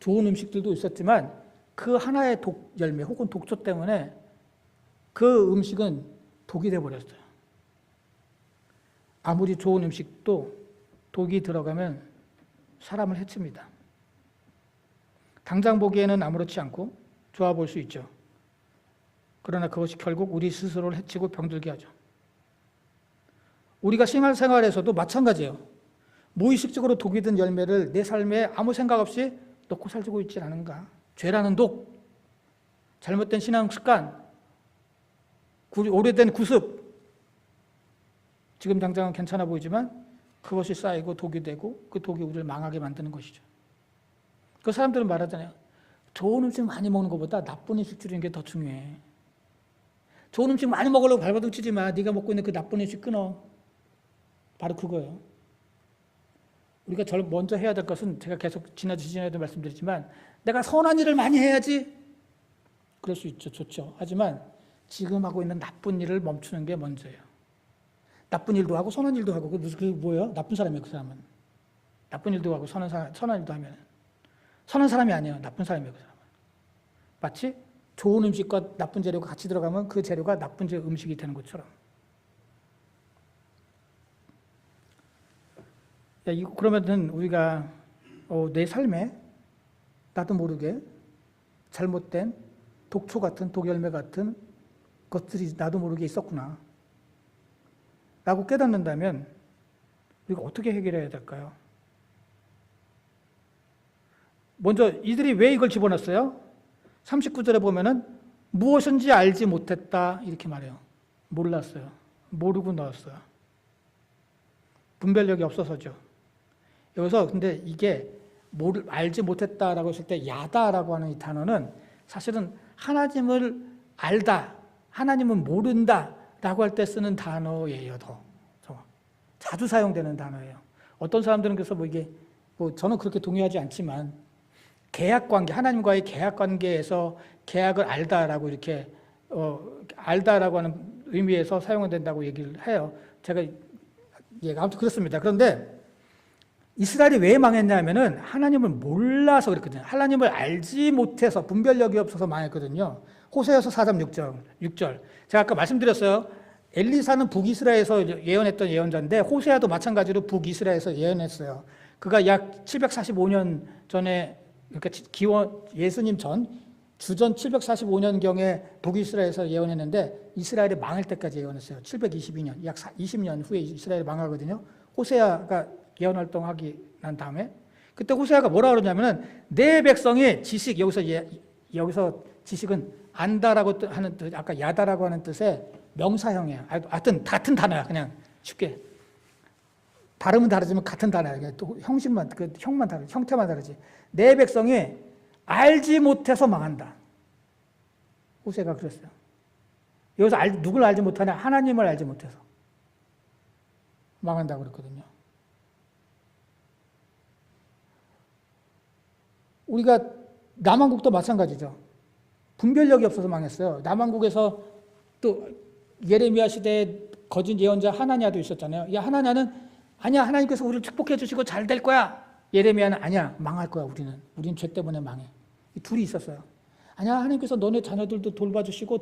좋은 음식들도 있었지만 그 하나의 독 열매 혹은 독초 때문에 그 음식은 독이 되어버렸어요. 아무리 좋은 음식도 독이 들어가면 사람을 해칩니다. 당장 보기에는 아무렇지 않고 좋아 보일 수 있죠. 그러나 그것이 결국 우리 스스로를 해치고 병들게 하죠. 우리가 생활에서도 마찬가지예요. 무의식적으로 독이 든 열매를 내 삶에 아무 생각 없이 넣고 살고 있지 않은가. 죄라는 독, 잘못된 신앙 습관, 오래된 구습, 지금 당장은 괜찮아 보이지만 그것이 쌓이고 독이 되고 그 독이 우리를 망하게 만드는 것이죠. 그 사람들은 말하잖아요. 좋은 음식 많이 먹는 것보다 나쁜 음식 줄이는 게 더 중요해. 좋은 음식 많이 먹으려고 발버둥 치지 마. 네가 먹고 있는 그 나쁜 음식 끊어. 바로 그거예요. 우리가 먼저 해야 될 것은 제가 계속 지난주에도 말씀드렸지만 내가 선한 일을 많이 해야지. 그럴 수 있죠. 좋죠. 하지만 지금 하고 있는 나쁜 일을 멈추는 게 먼저예요. 나쁜 일도 하고 선한 일도 하고 그게 뭐예요? 나쁜 사람이에요. 그 사람은. 나쁜 일도 하고 선한 일도 하면 선한 사람이 아니에요. 나쁜 사람이에요. 그 사람은. 마치 좋은 음식과 나쁜 재료가 같이 들어가면 그 재료가 나쁜 음식이 되는 것처럼. 그러면은 우리가 내 삶에 나도 모르게 잘못된 독초 같은 독열매 같은 것들이 나도 모르게 있었구나 라고 깨닫는다면 우리가 어떻게 해결해야 될까요? 먼저 이들이 왜 이걸 집어넣었어요? 39절에 보면은 무엇인지 알지 못했다 이렇게 말해요. 몰랐어요. 모르고 넣었어요. 분별력이 없어서죠. 여기서 근데 이게 알지 못했다라고 했을 때 야다라고 하는 이 단어는 사실은 하나님을 알다, 하나님은 모른다라고 할 때 쓰는 단어예요. 더 자주 사용되는 단어예요. 어떤 사람들은 그래서 이게 저는 그렇게 동의하지 않지만 계약 관계, 하나님과의 계약 관계에서 계약을 알다라고 이렇게 알다라고 하는 의미에서 사용된다고 얘기를 해요. 제가 아무튼 그렇습니다. 그런데 이스라엘이 왜 망했냐면은 하나님을 몰라서 그랬거든요. 하나님을 알지 못해서 분별력이 없어서 망했거든요. 호세아서 4장 6절. 제가 아까 말씀드렸어요. 엘리사는 북이스라엘에서 예언했던 예언자인데 호세아도 마찬가지로 북이스라엘에서 예언했어요. 그가 약 745년 전에 그러니까 예수님 전 주전 745년경에 북이스라엘에서 예언했는데 이스라엘이 망할 때까지 예언했어요. 722년, 약 20년 후에 이스라엘이 망하거든요. 호세아가 예언 활동하기 난 다음에 그때 호세아가 뭐라 그러냐면은 내 백성의 지식 여기서 지식은 안다라고 하는 뜻, 아까 야다라고 하는 뜻의 명사형이에요. 하여튼 같은 단어야. 그냥 쉽게 발음은 다르지만 같은 단어야. 또 형식만 형만 다르지, 형태만 다르지. 내 백성이 알지 못해서 망한다. 호세아가 그랬어요. 여기서 누굴 알지 못하냐? 하나님을 알지 못해서 망한다고 그랬거든요. 우리가 남한국도 마찬가지죠. 분별력이 없어서 망했어요. 남한국에서 또 예레미야 시대에 거짓 예언자 하나냐도 있었잖아요. 야, 하나냐는 아니야, 하나님께서 우리를 축복해 주시고 잘 될 거야. 예레미야는 아니야, 망할 거야. 우리는 죄 때문에 망해. 이 둘이 있었어요. 아니야, 하나님께서 너네 자녀들도 돌봐주시고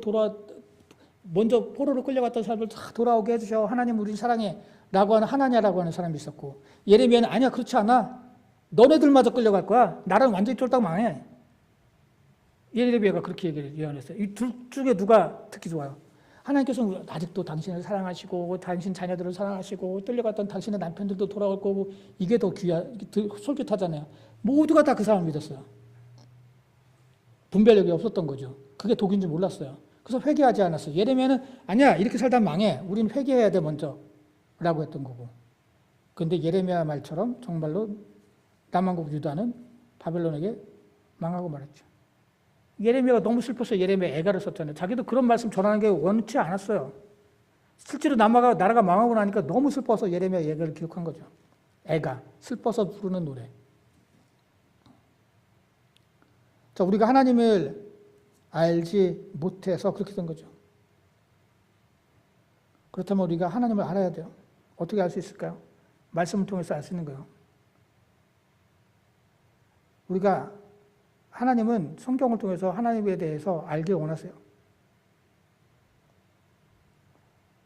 먼저 포로로 끌려갔던 사람들 다 돌아오게 해주셔. 하나님 우리를 사랑해 라고 하는 하나냐라고 하는 사람이 있었고, 예레미야는 아니야, 그렇지 않아. 너네들마저 끌려갈 거야. 나는 완전히 쫄딱 망해. 예레미야가 그렇게 예언했어요. 이 둘 중에 누가 특히 좋아요? 하나님께서는 아직도 당신을 사랑하시고 당신 자녀들을 사랑하시고 끌려갔던 당신의 남편들도 돌아올 거고 이게 더 솔깃하잖아요. 모두가 다 그 사람을 믿었어요. 분별력이 없었던 거죠. 그게 독인지 몰랐어요. 그래서 회개하지 않았어요. 예레미야는 아니야, 이렇게 살다 망해. 우리는 회개해야 돼 먼저 라고 했던 거고. 그런데 예레미야 말처럼 정말로 남한국 유다는 바벨론에게 망하고 말았죠. 예레미야가 너무 슬퍼서 예레미야 애가를 썼잖아요. 자기도 그런 말씀 전하는 게 원치 않았어요. 실제로 나라가 망하고 나니까 너무 슬퍼서 예레미야 얘기를 기록한 거죠. 애가 슬퍼서 부르는 노래. 자, 우리가 하나님을 알지 못해서 그렇게 된 거죠. 그렇다면 우리가 하나님을 알아야 돼요. 어떻게 알 수 있을까요? 말씀을 통해서 알 수 있는 거예요. 우리가 하나님은 성경을 통해서 하나님에 대해서 알길 원하세요.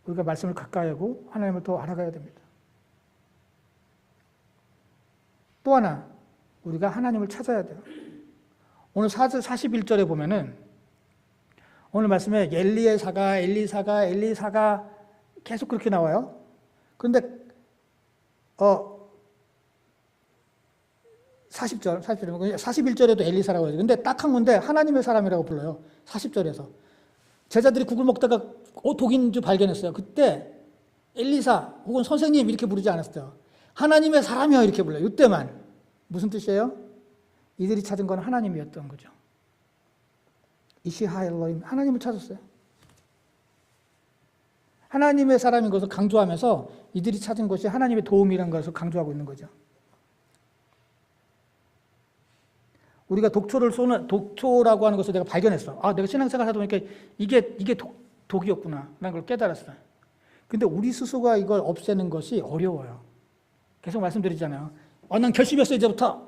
우리가 말씀을 가까이 하고 하나님을 더 알아가야 됩니다. 또 하나, 우리가 하나님을 찾아야 돼요. 오늘 41절에 보면은 오늘 말씀에 엘리사가 계속 그렇게 나와요. 그런데 41절에도 엘리사라고 해요. 근데 딱 한 군데 하나님의 사람이라고 불러요. 40절에서. 제자들이 국을 먹다가 독인 줄 발견했어요. 그때 엘리사 혹은 선생님 이렇게 부르지 않았어요. 하나님의 사람이요 이렇게 불러요. 이때만. 무슨 뜻이에요? 이들이 찾은 건 하나님이었던 거죠. 이시하 엘로힘, 하나님을 찾았어요. 하나님의 사람인 것을 강조하면서 이들이 찾은 것이 하나님의 도움이라는 것을 강조하고 있는 거죠. 우리가 독초라고 하는 것을 내가 발견했어. 아, 내가 신앙생활 하다 보니까 이게 독이었구나 라는 걸 깨달았어요. 근데 우리 스스로가 이걸 없애는 것이 어려워요. 계속 말씀드리잖아요. 난 결심했어. 이제부터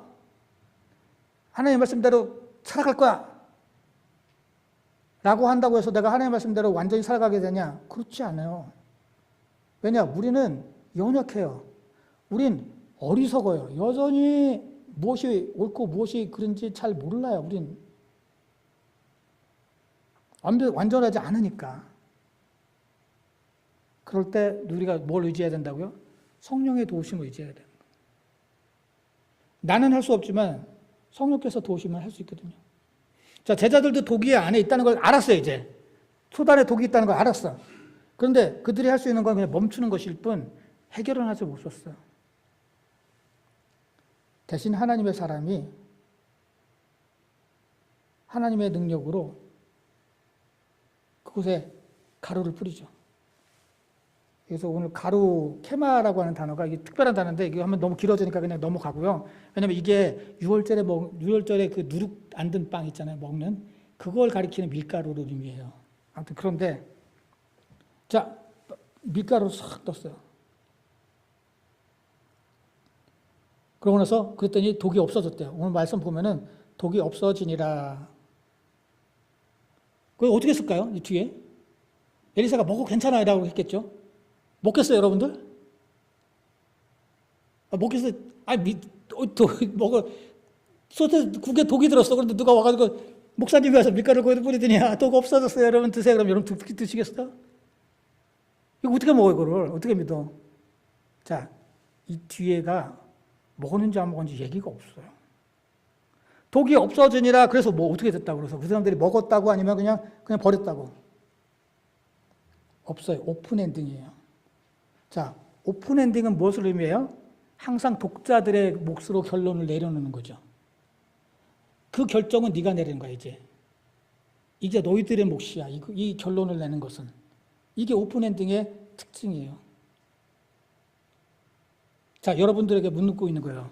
하나님의 말씀대로 살아갈 거야 라고 한다고 해서 내가 하나님의 말씀대로 완전히 살아가게 되냐? 그렇지 않아요. 왜냐? 우리는 연약해요. 우린 어리석어요. 여전히 무엇이 옳고 무엇이 그른지 잘 몰라요. 우린 완전하지 않으니까. 그럴 때 우리가 뭘 의지해야 된다고요? 성령의 도우심을 의지해야 돼요. 나는 할 수 없지만 성령께서 도우시면 할 수 있거든요. 자, 제자들도 독이 안에 있다는 걸 알았어요. 이제 소단에 독이 있다는 걸 알았어. 그런데 그들이 할 수 있는 건 그냥 멈추는 것일 뿐 해결은 하지 못했어요. 대신 하나님의 사람이 하나님의 능력으로 그곳에 가루를 뿌리죠. 그래서 오늘 가루, 케마라고 하는 단어가 이게 특별한 단어인데 이거 하면 너무 길어지니까 그냥 넘어가고요. 왜냐면 이게 6월절에 그 누룩 안 든 빵 있잖아요. 먹는 그걸 가리키는 밀가루를 의미해요. 아무튼 그런데 자, 밀가루를 싹 떴어요. 그러고 나서 그랬더니 독이 없어졌대요. 오늘 말씀 보면은 독이 없어지니라. 그걸 어떻게 했을까요? 이 뒤에 엘리사가 먹어 괜찮아 라고 했겠죠. 먹겠어요, 여러분들? 먹겠어요. 먹어. 소태 국에 독이 들었어. 그런데 누가 와가지고 목사님이 와서 밀가루를 거기다 뿌리더니 독 없어졌어요. 여러분 드세요. 그럼 여러분 드시겠어요? 이거 어떻게 먹어요, 이거를? 어떻게 믿어? 자, 이 뒤에가 먹었는지 안 먹었는지 얘기가 없어요. 독이 없어지니라. 그래서 뭐 어떻게 됐다고 그래서 그 사람들이 먹었다고 아니면 그냥 버렸다고? 없어요. 오픈 엔딩이에요. 자, 오픈 엔딩은 무엇을 의미해요? 항상 독자들의 몫으로 결론을 내려놓는 거죠. 그 결정은 네가 내리는 거야, 이제. 이게 너희들의 몫이야. 이 결론을 내는 것은. 이게 오픈 엔딩의 특징이에요. 자, 여러분들에게 묻고 있는 거예요.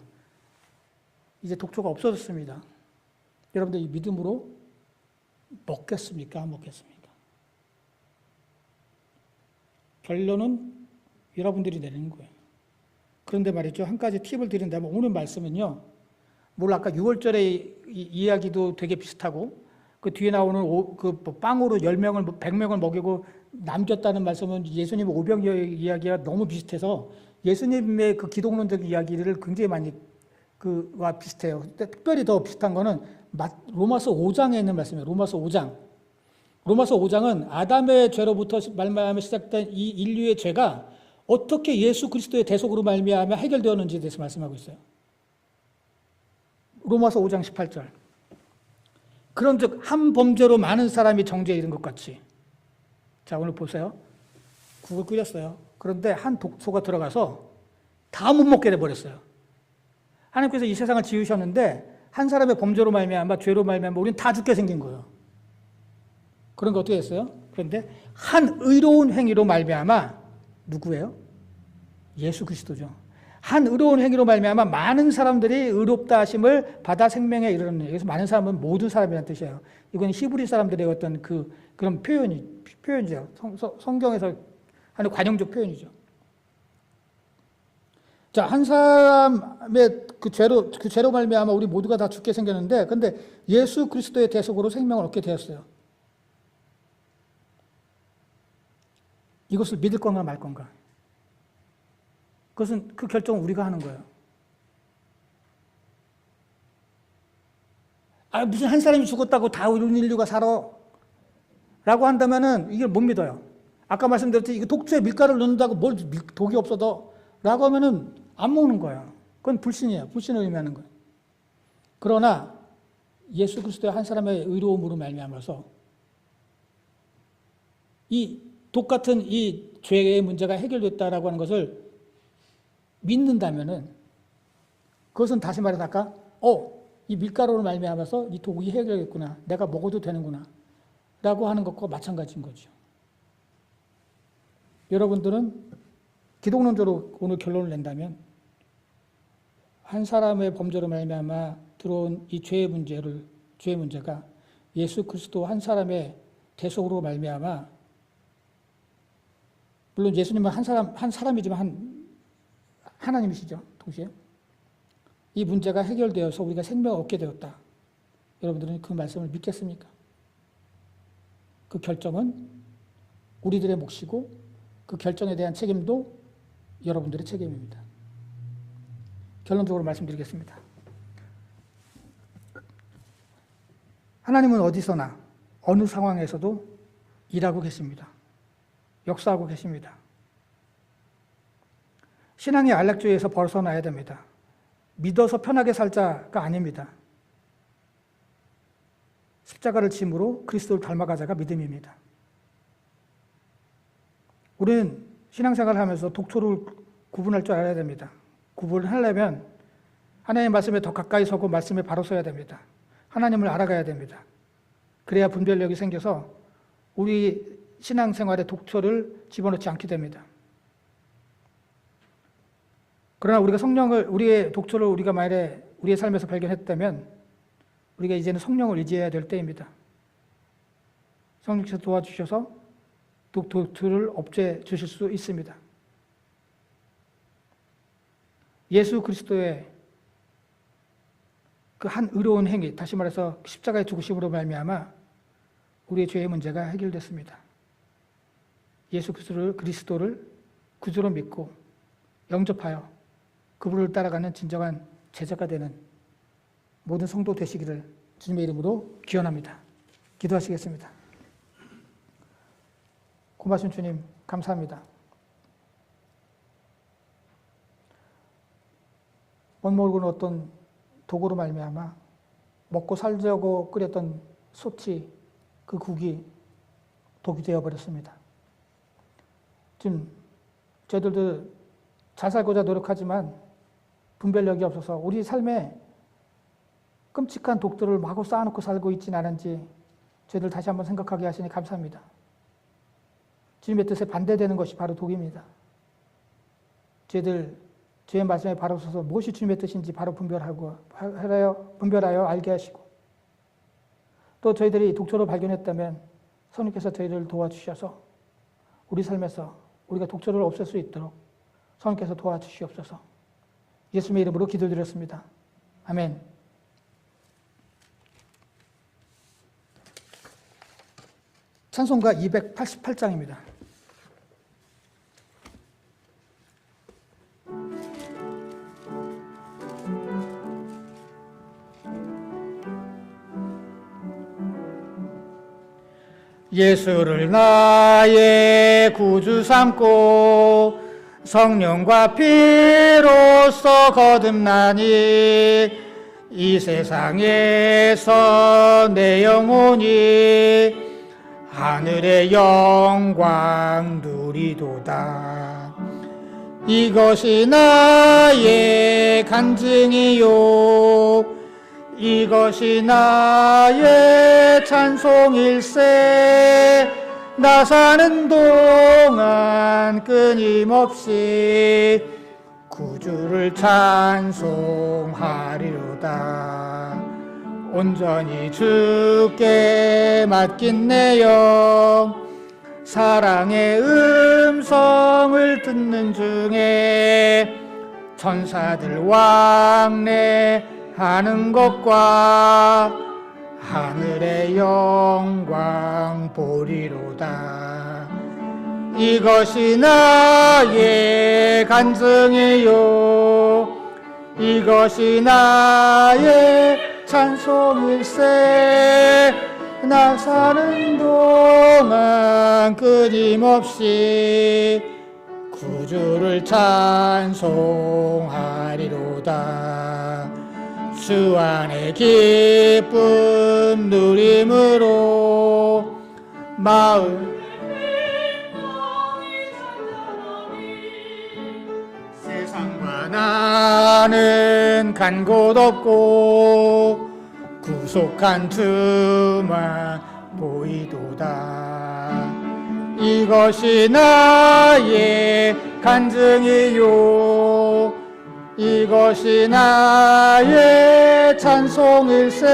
이제 독초가 없어졌습니다. 여러분들 이 믿음으로 먹겠습니까? 안 먹겠습니까? 결론은 여러분들이 내리는 거예요. 그런데 말이죠. 한 가지 팁을 드린다면 오늘 말씀은요. 물론 아까 6월절의 이야기도 되게 비슷하고 그 뒤에 나오는 그 빵으로 10명을 100명을 먹이고 남겼다는 말씀은 예수님 오병이어 이야기가 너무 비슷해서 예수님의 그 기독론적 이야기를 굉장히 많이 그와 비슷해요. 특별히 더 비슷한 거는 로마서 5장에 있는 말씀이에요. 로마서 5장. 로마서 5장은 아담의 죄로부터 말미암아 시작된 이 인류의 죄가 어떻게 예수 그리스도의 대속으로 말미암아 해결되었는지에 대해서 말씀하고 있어요. 로마서 5장 18절. 그런즉 한 범죄로 많은 사람이 정죄에 이른 것 같이. 자, 오늘 보세요. 국을 끓였어요. 그런데 한 독소가 들어가서 다 못 먹게 돼버렸어요. 하나님께서 이 세상을 지으셨는데 한 사람의 범죄로 말미암아 죄로 말미암아 우리는 다 죽게 생긴 거예요. 그런 거 어떻게 했어요? 그런데 한 의로운 행위로 말미암아 누구예요? 예수 그리스도죠. 한 의로운 행위로 말미암아 많은 사람들이 의롭다 하심을 받아 생명에 이르는, 여기서 많은 사람은 모든 사람이라는 뜻이에요. 이건 히브리 사람들의 어떤 그런 표현이죠. 성경에서 하는 관용적 표현이죠. 자, 한 사람의 그 죄로 말미암아 우리 모두가 다 죽게 생겼는데, 근데 예수 그리스도의 대속으로 생명을 얻게 되었어요. 이것을 믿을 건가 말 건가? 그것은 그 결정은 우리가 하는 거예요. 무슨 한 사람이 죽었다고 다 온 인류가 살아? 라고 한다면은 이걸 못 믿어요. 아까 말씀드렸듯이 이거 독초에 밀가루를 넣는다고 뭘 독이 없어도? 라고 하면은 안 먹는 거예요. 그건 불신이에요. 불신을 의미하는 거예요. 그러나 예수 그리스도의 한 사람의 의로움으로 말미암아서 이 독 같은 이 죄의 문제가 해결됐다라고 하는 것을 믿는다면은 그것은 다시 말해서 아까 이 밀가루로 말미암아서 이 독이 해결됐구나. 내가 먹어도 되는구나. 라고 하는 것과 마찬가지인 거죠. 여러분들은 기독론적으로 오늘 결론을 낸다면 한 사람의 범죄로 말미암아 들어온 이 죄의 문제가 예수 그리스도 한 사람의 대속으로 말미암아, 물론 예수님은 한 사람이지만 하나님이시죠. 동시에 이 문제가 해결되어서 우리가 생명을 얻게 되었다. 여러분들은 그 말씀을 믿겠습니까? 그 결정은 우리들의 몫이고 그 결정에 대한 책임도 여러분들의 책임입니다. 결론적으로 말씀드리겠습니다. 하나님은 어디서나 어느 상황에서도 일하고 계십니다. 역사하고 계십니다. 신앙의 안락주의에서 벗어나야 됩니다. 믿어서 편하게 살자가 아닙니다. 십자가를 짐으로 그리스도를 닮아가자가 믿음입니다. 우리는 신앙생활을 하면서 독초를 구분할 줄 알아야 됩니다. 구분을 하려면 하나님의 말씀에 더 가까이 서고 말씀에 바로 서야 됩니다. 하나님을 알아가야 됩니다. 그래야 분별력이 생겨서 우리 신앙생활에 독초를 집어넣지 않게 됩니다. 그러나 우리가 우리의 독초를 우리가 만약에 우리의 삶에서 발견했다면 우리가 이제는 성령을 의지해야 될 때입니다. 성령께서 도와주셔서 독초를 없애 주실 수 있습니다. 예수 그리스도의 그 한 의로운 행위, 다시 말해서 십자가의 죽으심으로 말미암아 우리의 죄의 문제가 해결됐습니다. 예수 그리스도를 구주로 믿고 영접하여 그분을 따라가는 진정한 제자가 되는 모든 성도 되시기를 주님의 이름으로 기원합니다. 기도하시겠습니다. 고마신 주님, 감사합니다. 멋모르는 어떤 도구로 말미암아 먹고 살려고 끓였던 소치, 그 국이 독이 되어버렸습니다. 지금 저희들도 잘 살고자 노력하지만 분별력이 없어서 우리 삶에 끔찍한 독들을 마구 쌓아놓고 살고 있지는 않은지 저희들 다시 한번 생각하게 하시니 감사합니다. 주님의 뜻에 반대되는 것이 바로 독입니다. 저희들 주의 말씀에 바로 서서 무엇이 주님의 뜻인지 바로 분별하여 알게 하시고, 또 저희들이 독초를 발견했다면 성령께서 저희를 도와주셔서 우리 삶에서 우리가 독초를 없앨 수 있도록 성령께서 도와주시옵소서. 예수님의 이름으로 기도드렸습니다. 아멘. 찬송가 288장입니다. 예수를 나의 구주 삼고 성령과 피로써 거듭나니 이 세상에서 내 영혼이 하늘의 영광 누리도다. 이것이 나의 간증이요 이것이 나의 찬송일세. 나 사는 동안 끊임없이 구주를 찬송하리로다. 온전히 주께 맡긴 내 영, 사랑의 음성을 듣는 중에 천사들 왕래하는 것과 하늘의 영광 보리로다. 이것이 나의 간증이요, 이것이 나의 찬송일세. 나 사는 동안 끊임없이 구주를 찬송하리로다. 주 안에 기쁨 누림으로 마음 세상과 나는 간 곳 없고 구속한 주만 보이도다. 이것이 나의 간증이요, 이것이 나의 찬송일세.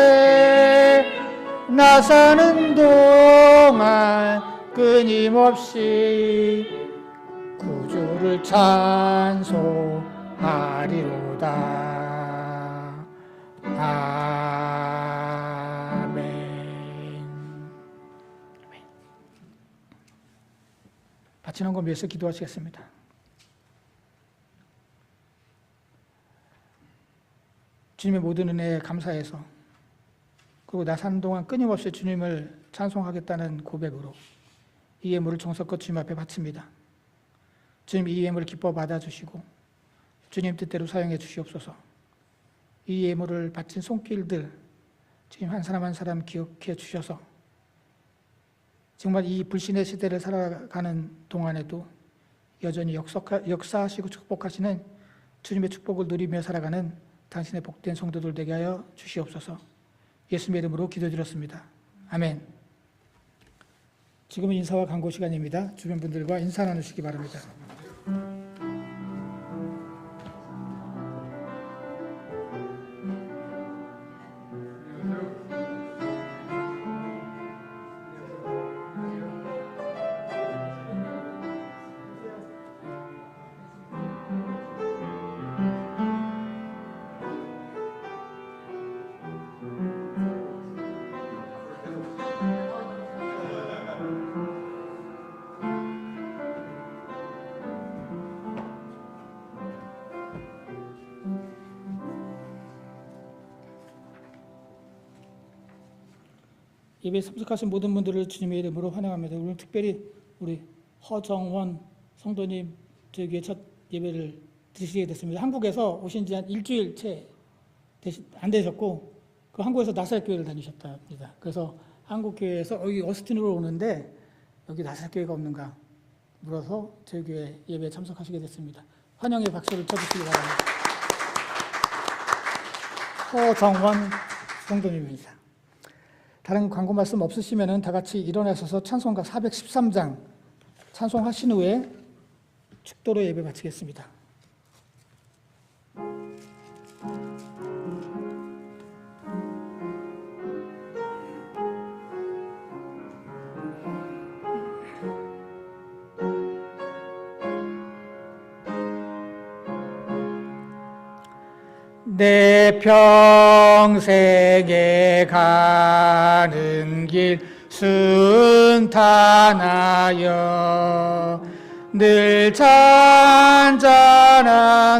나 사는 동안 끊임없이 구주를 찬송하리로다. 아멘. 바치는 것 위해서 기도하시겠습니다. 주님의 모든 은혜에 감사해서, 그리고 나 사는 동안 끊임없이 주님을 찬송하겠다는 고백으로 이 예물을 정성껏 주님 앞에 바칩니다. 주님, 이 예물을 기뻐 받아주시고 주님 뜻대로 사용해 주시옵소서. 이 예물을 바친 손길들 주님 한 사람 한 사람 기억해 주셔서 정말 이 불신의 시대를 살아가는 동안에도 여전히 역사하시고 축복하시는 주님의 축복을 누리며 살아가는 당신의 복된 성도들 되게 하여 주시옵소서. 예수님의 이름으로 기도드렸습니다. 아멘. 지금은 인사와 강고 시간입니다. 주변 분들과 인사 나누시기 바랍니다. 예배에 참석하신 모든 분들을 주님의 이름으로 환영합니다. 오늘 특별히 우리 허정원 성도님 저기에 첫 예배를 드리게 됐습니다. 한국에서 오신 지 한 일주일 채 안 되셨고, 그 한국에서 나사렛 교회를 다니셨답니다. 그래서 한국 교회에서 여기 어스틴으로 오는데 여기 나사렛 교회가 없는가 물어서 저희 교회 예배에 참석하시게 됐습니다. 환영의 박수를 쳐주시기 바랍니다. 허정원 성도님입니다. 다른 광고 말씀 없으시면 다 같이 일어나셔서 찬송가 413장 찬송하신 후에 축도로 예배 마치겠습니다. 내 평생에 가는 길 순탄하여 늘 잔잔한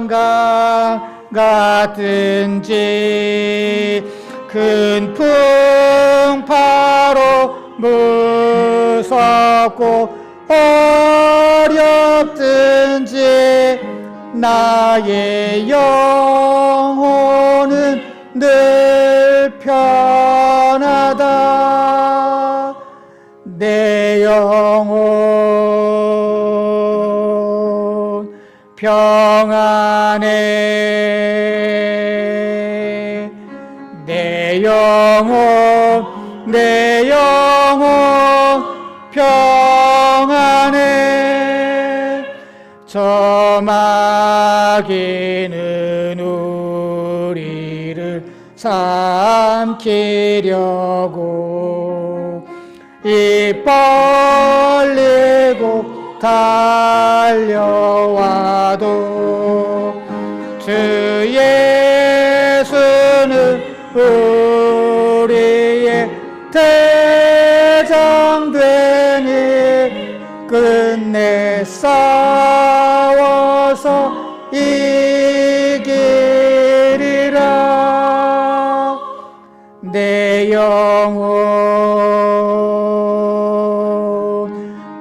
강 같은지 큰 풍파로 무섭고 어렵든지 나의 영혼은 늘 편하다. 내 영혼 평안해. 내 영혼 평안해. 저 마귀는 우리를 삼키려고 입 벌리고 달려와도 주 예수는 우리의 대장 되니 끝내 싸워서 이기리라. 내 영혼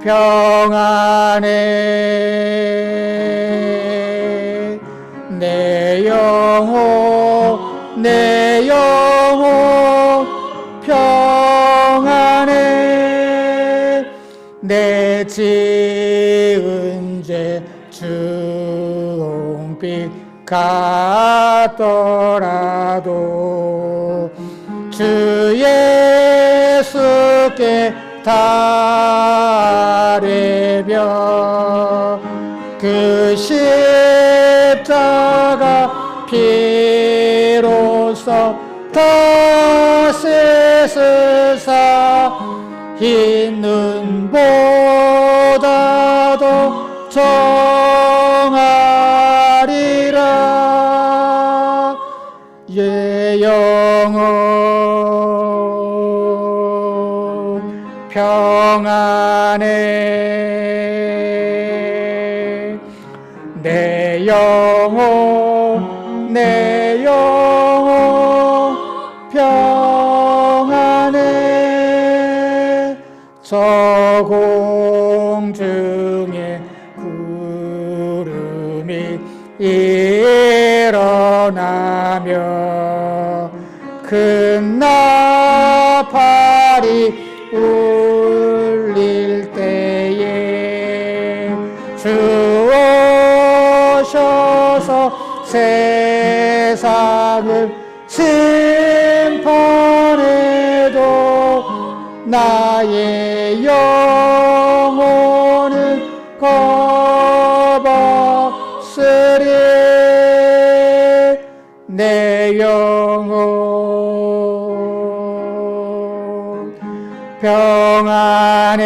평안해. 내 영혼 평안해. 내 지은 죄 주홍빛 같더라도 주 예수께 달애며 그 십자가 피로써 다시 쓰사 흰 눈보다도 정하리라. 예 영혼 평안해. 내 영혼 평안해. 저 공중에 구름이 일어나며 큰 나팔이 울릴 때에 주 오셔서 세상을 심판해도 나의 영혼은 겁없으리. 내 영혼 평안해.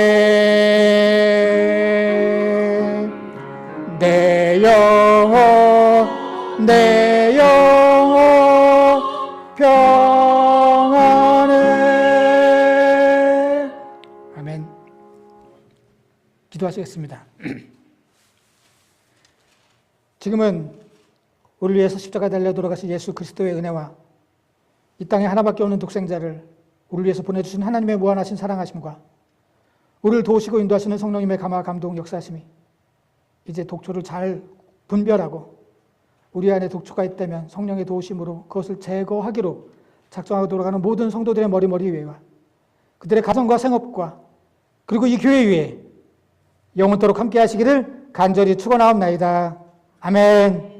내 영혼 평안해. 아멘. 기도하시겠습니다. 지금은 우리를 위해서 십자가에 달려 돌아가신 예수 그리스도의 은혜와 이 땅에 하나밖에 없는 독생자를 우리를 위해서 보내주신 하나님의 무한하신 사랑하심과 우리를 도우시고 인도하시는 성령님의 감화 감동 역사하심이 이제 독초를 잘 분별하고 우리 안에 독초가 있다면 성령의 도우심으로 그것을 제거하기로 작정하고 돌아가는 모든 성도들의 머리 위에와 그들의 가정과 생업과 그리고 이 교회 위에 영원토록 함께 하시기를 간절히 축원하옵나이다. 아멘.